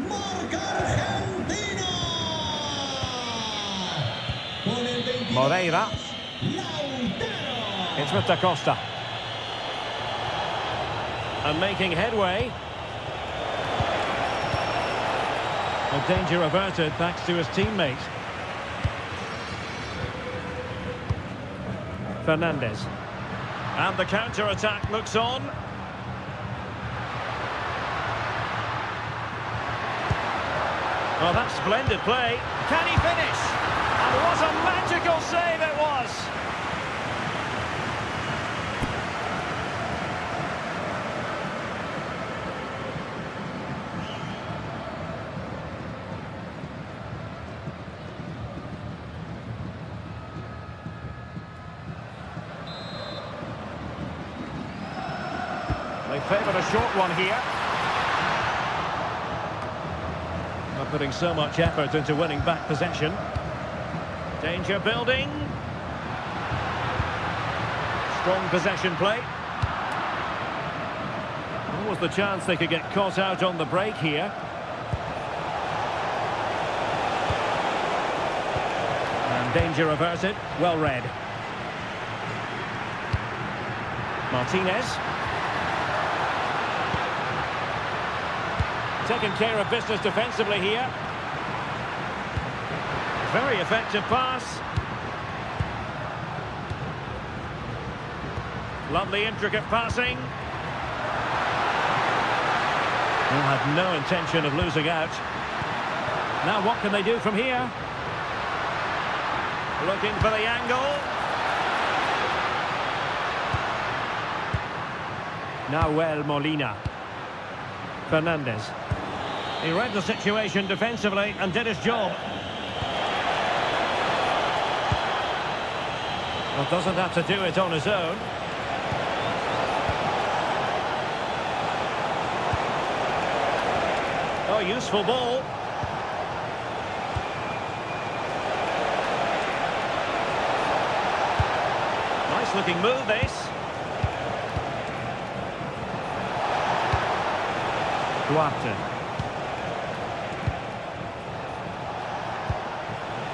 Marca Argentina. Con el 22, Moreira. Lautaro. It's with Da Costa. And making headway. A danger averted thanks to his teammate. Fernandez. And the counter-attack looks on. Well, that's splendid play. Can he finish? And what a magical save it was! They favoured a short one here. Not putting so much effort into winning back possession. Danger building. Strong possession play. What was the chance they could get caught out on the break here? And danger averted. Well read. Martinez. Taking care of business defensively here. Very effective pass. Lovely intricate passing. They had no intention of losing out. Now what can they do from here? Looking for the angle. Nahuel Molina. Fernandez. He read the situation defensively and did his job. Well, doesn't have to do it on his own. Oh, useful ball. Nice looking move, this. Duarte.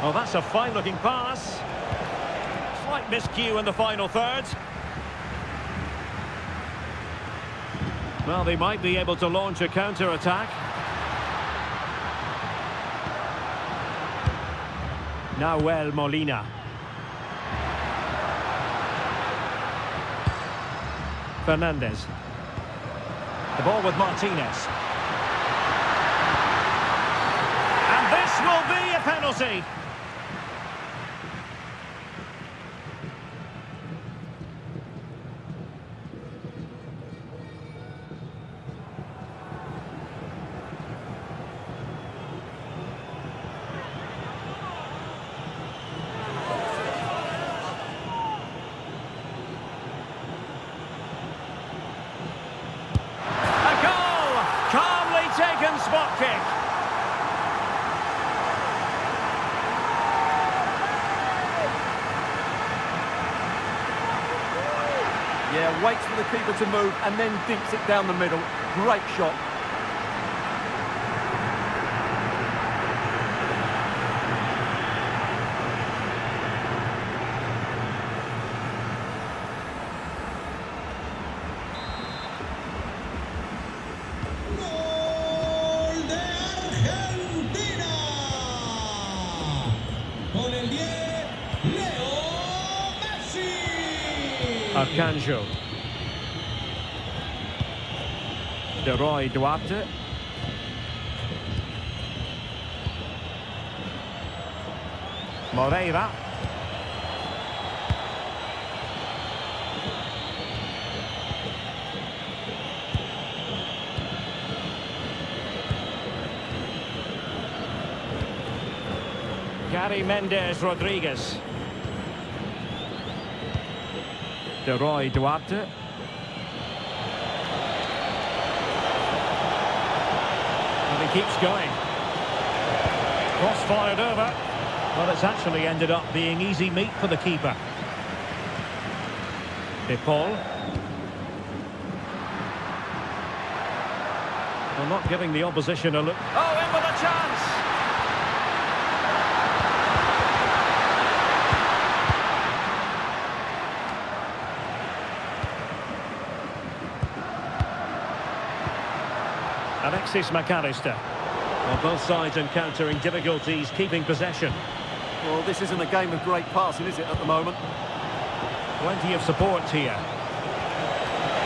Oh, that's a fine-looking pass. Slight miscue in the final third. Well, they might be able to launch a counter-attack. Nahuel Molina. Fernandez. The ball with Martinez. And this will be a penalty. Taken spot kick. Yeah, waits for the keeper to move and then dinks it down the middle. Great shot. Arcanjo. De Roy Duarte. Moreira. Gary Mendes Rodriguez. Duarte. And he keeps going. Cross fired over. Well, it's actually ended up being easy meat for the keeper. De Paul. Well, not giving the opposition a look. Oh, in with a chance! Alexis McAllister. Well, both sides encountering difficulties keeping possession. Well, this isn't a game of great passing, is it, at the moment? Plenty of support here.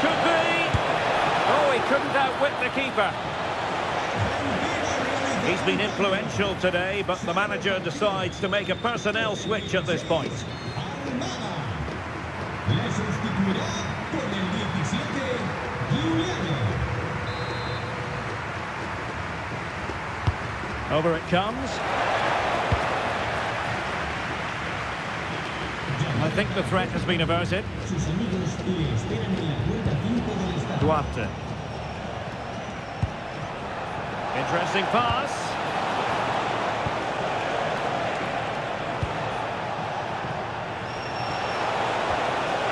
Could be! Oh, he couldn't outwit the keeper. He's been influential today, but the manager decides to make a personnel switch at this point. Le sustituirá con el 17, Giuliano. Over it comes. I think the threat has been averted. Sus amigos le esperan en la puerta 5 del estadio. Duarte. Interesting pass.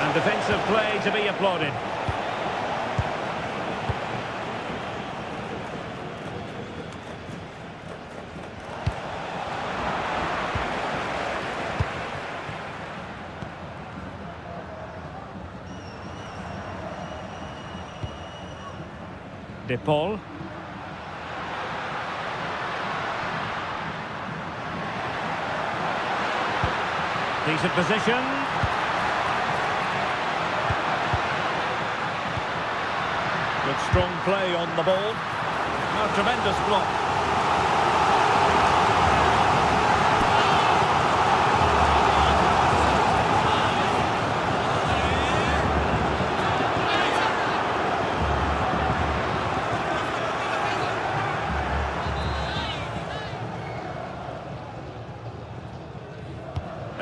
And defensive play to be applauded. De Paul. Decent position. Good strong play on the ball. A tremendous block.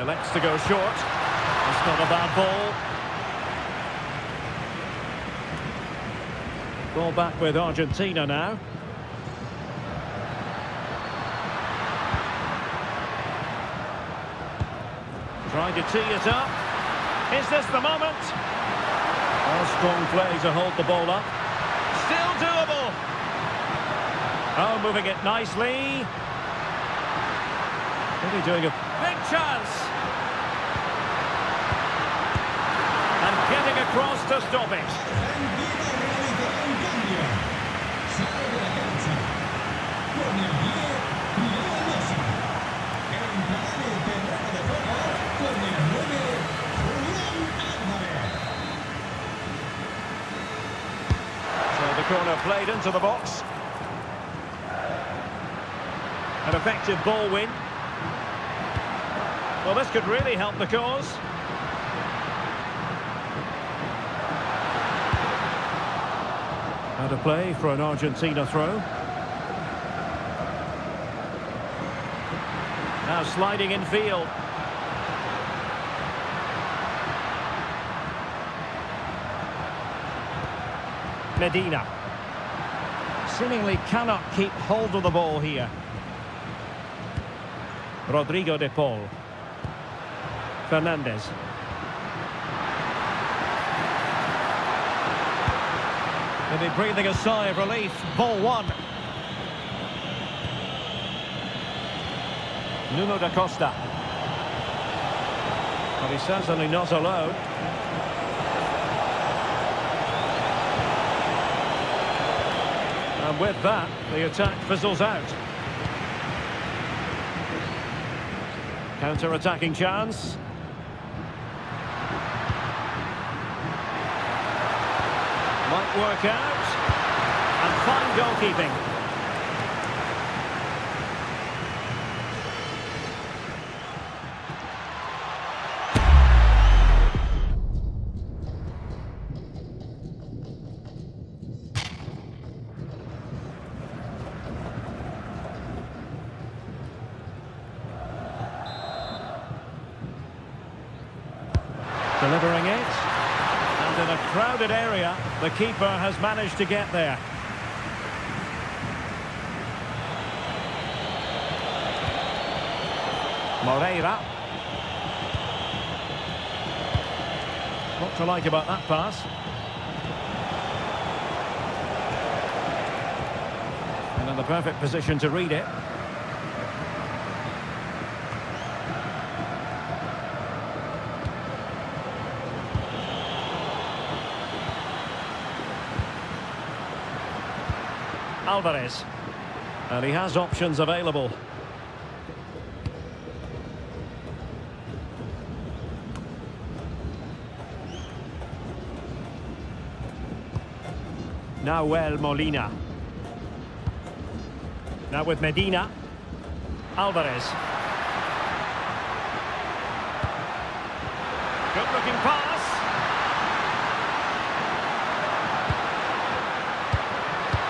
Elects to go short. It's not a bad ball. Ball back with Argentina now. Trying to tee it up. Is this the moment? Oh, strong play to hold the ball up. Still doable. Oh, moving it nicely. Really doing a big chance. And getting across to stop it. So the corner played into the box. An effective ball win. Well, this could really help the cause. Out of play for an Argentina throw. Now sliding in field. Medina. Seemingly cannot keep hold of the ball here. Rodrigo de Paul. Fernandez. Maybe breathing a sigh of relief. Ball one. Nuno da Costa. But he's certainly not alone. And with that, the attack fizzles out. Counter-attacking chance. Might work out. And fine goalkeeping. Delivering it. in a crowded area, the keeper has managed to get there. Moreira. What to like about that pass? And in the perfect position to read it. Alvarez. And he has options available. Nahuel Molina. Now with Medina. Alvarez. Good looking pass.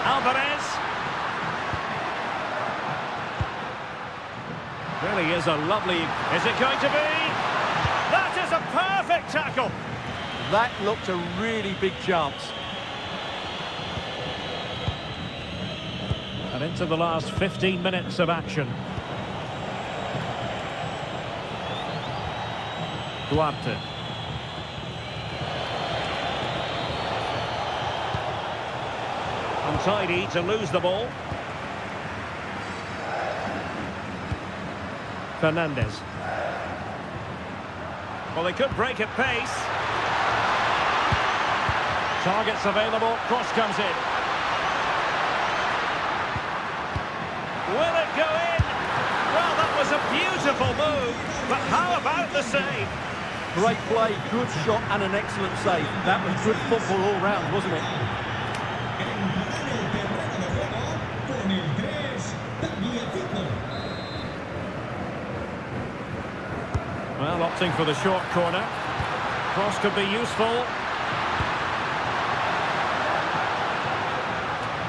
Alvarez. Really is a lovely... Is it going to be? That is a perfect tackle. That looked a really big chance. And into the last 15 minutes of action. Duarte. Untidy to lose the ball. Fernandez. Well, they could break at pace. Targets available. Cross comes in. Will it go in? Well, that was a beautiful move. But how about the save? Great play, good shot and an excellent save. That was good football all round, wasn't it? Well, opting for the short corner. Cross could be useful.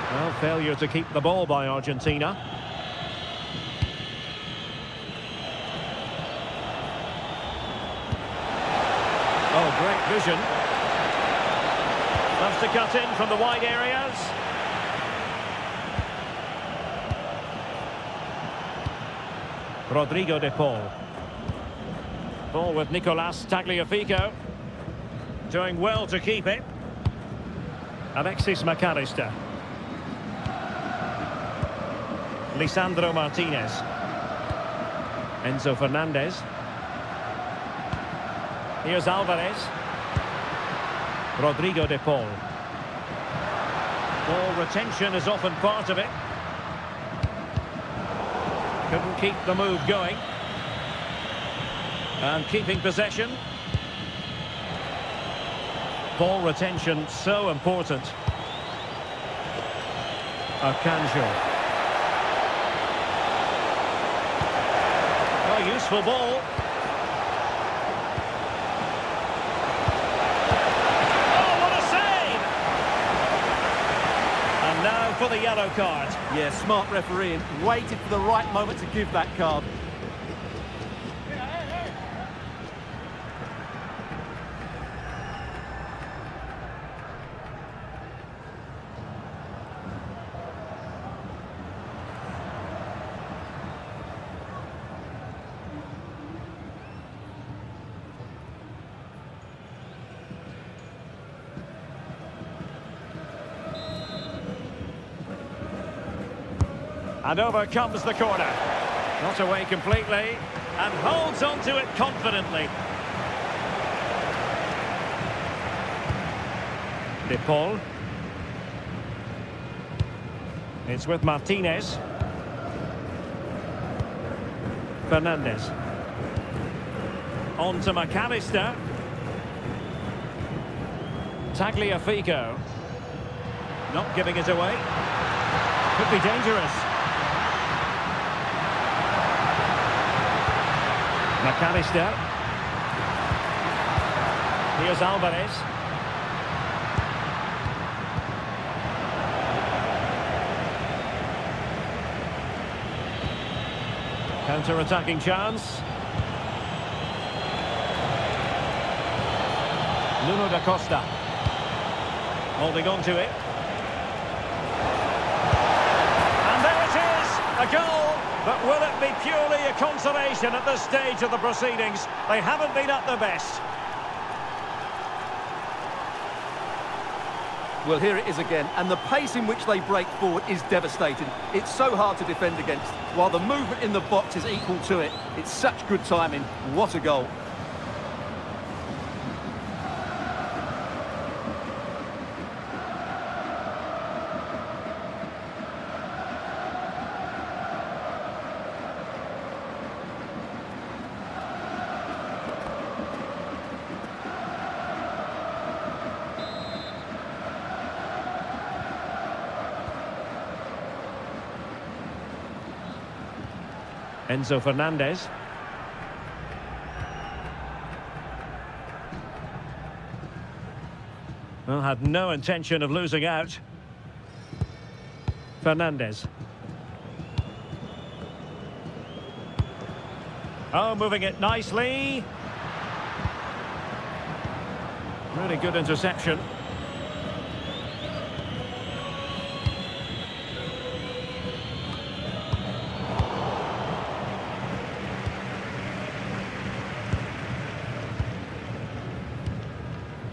Well, failure to keep the ball by Argentina. Oh, great vision. Loves to cut in from the wide areas. Rodrigo de Paul. Ball with Nicolas Tagliafico. Doing well to keep it. Alexis McAllister. Lisandro Martinez. Enzo Fernandez. Here's Alvarez. Rodrigo de Paul. Ball retention is often part of it. Couldn't keep the move going. And keeping possession. Ball retention so important. Arcanjo. Oh, useful ball. Oh, what a save! And now for the yellow card. Yeah, smart refereeing. Waited for the right moment to give that card. And over comes the corner. Not away completely. And holds on to it confidently. De Paul. It's with Martinez. Fernandez. On to McAllister. Tagliafico. Not giving it away. Could be dangerous. McAllister. Here's Alvarez. Counter-attacking chance. Nuno da Costa. Holding on to it. And there it is, a goal. But will it be purely a consolation at this stage of the proceedings? They haven't been at their best. Well, here it is again, and the pace in which they break forward is devastating. It's so hard to defend against, while the movement in the box is equal to it. It's such good timing. What a goal. Enzo Fernandez. Well, had no intention of losing out. Fernandez. Oh, moving it nicely. Really good interception.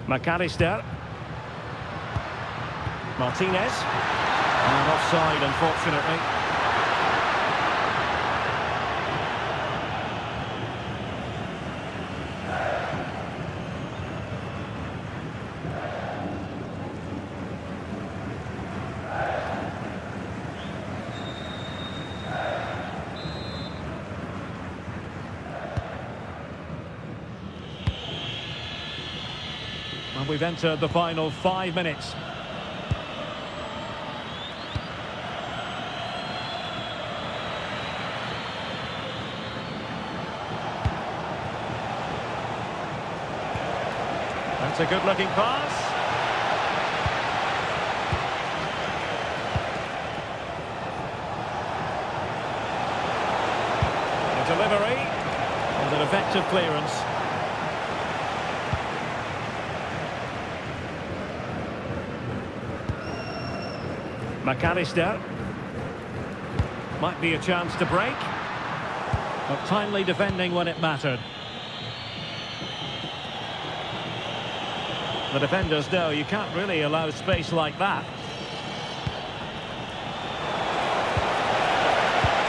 McAllister. Martinez. And offside, unfortunately. And we've entered the final 5 minutes. That's a good-looking pass. The delivery and an effective clearance. McAllister. Might be a chance to break, but timely defending when it mattered. The defenders know you can't really allow space like that.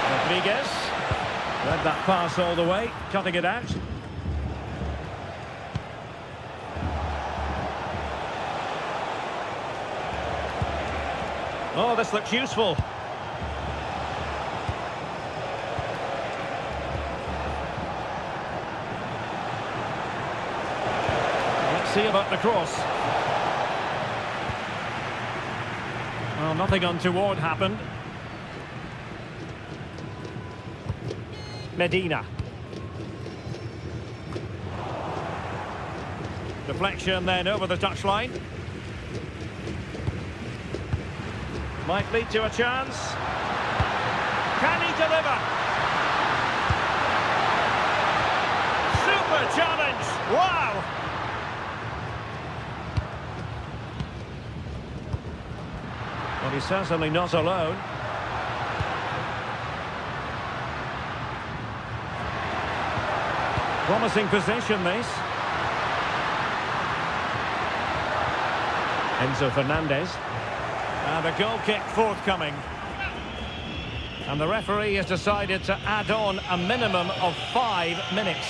Rodriguez. Read that pass all the way, cutting it out. Oh, this looks useful. Let's see about the cross. Well, nothing untoward happened. Medina. Deflection then over the touchline. Might lead to a chance. Can he deliver? Super challenge! Wow! Well, he's certainly not alone. Promising position, this. Enzo Fernandez. And a goal kick forthcoming. And the referee has decided to add on a minimum of 5 minutes.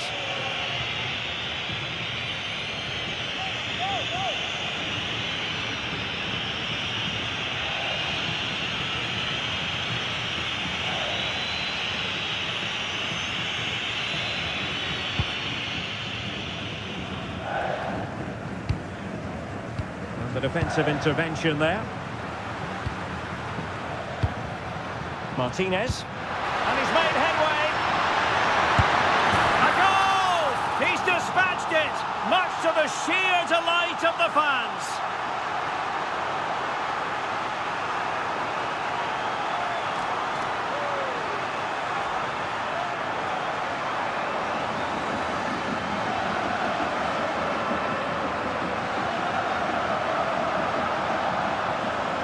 And the defensive intervention there. Martinez, and he's made headway. A goal! He's dispatched it, much to the sheer delight of the fans.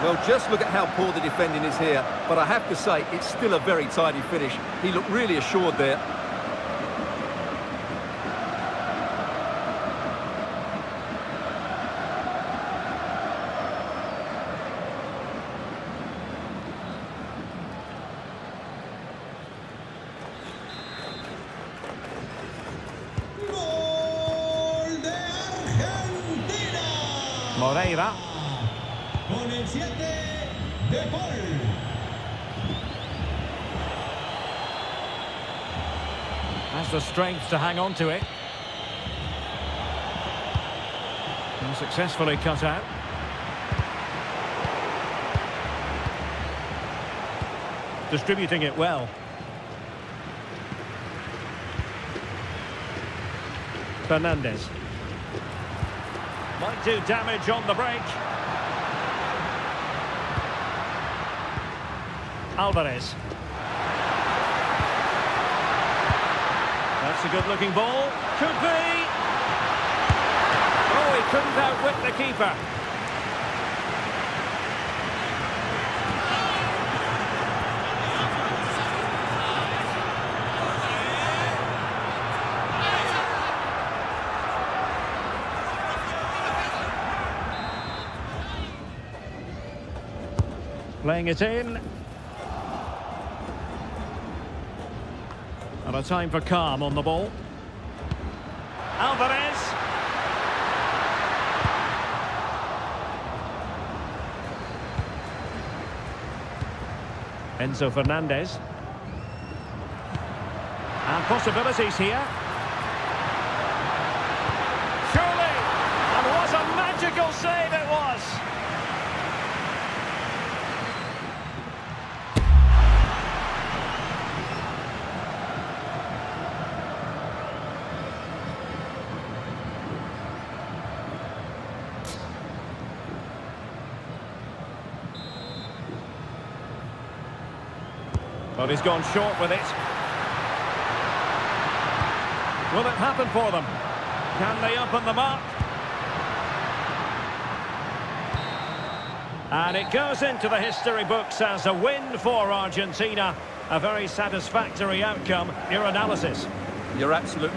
Well, just look at how poor the defending is here. But I have to say, it's still a very tidy finish. He looked really assured there. ¡Gol de Argentina! Moreira. Con el 7 de Paul. Has the strength to hang on to it. And successfully cut out. Distributing it well. Fernandez. Might do damage on the break. Alvarez. That's a good-looking ball. Could be. Oh, he couldn't outwit the keeper. Playing it in. And a time for calm on the ball. Alvarez. Enzo Fernandez. And possibilities here. Surely! And what a magical save it was! But he's gone short with it. Will it happen for them? Can they open them up? And it goes into the history books as a win for Argentina. A very satisfactory outcome. Your analysis? You're absolutely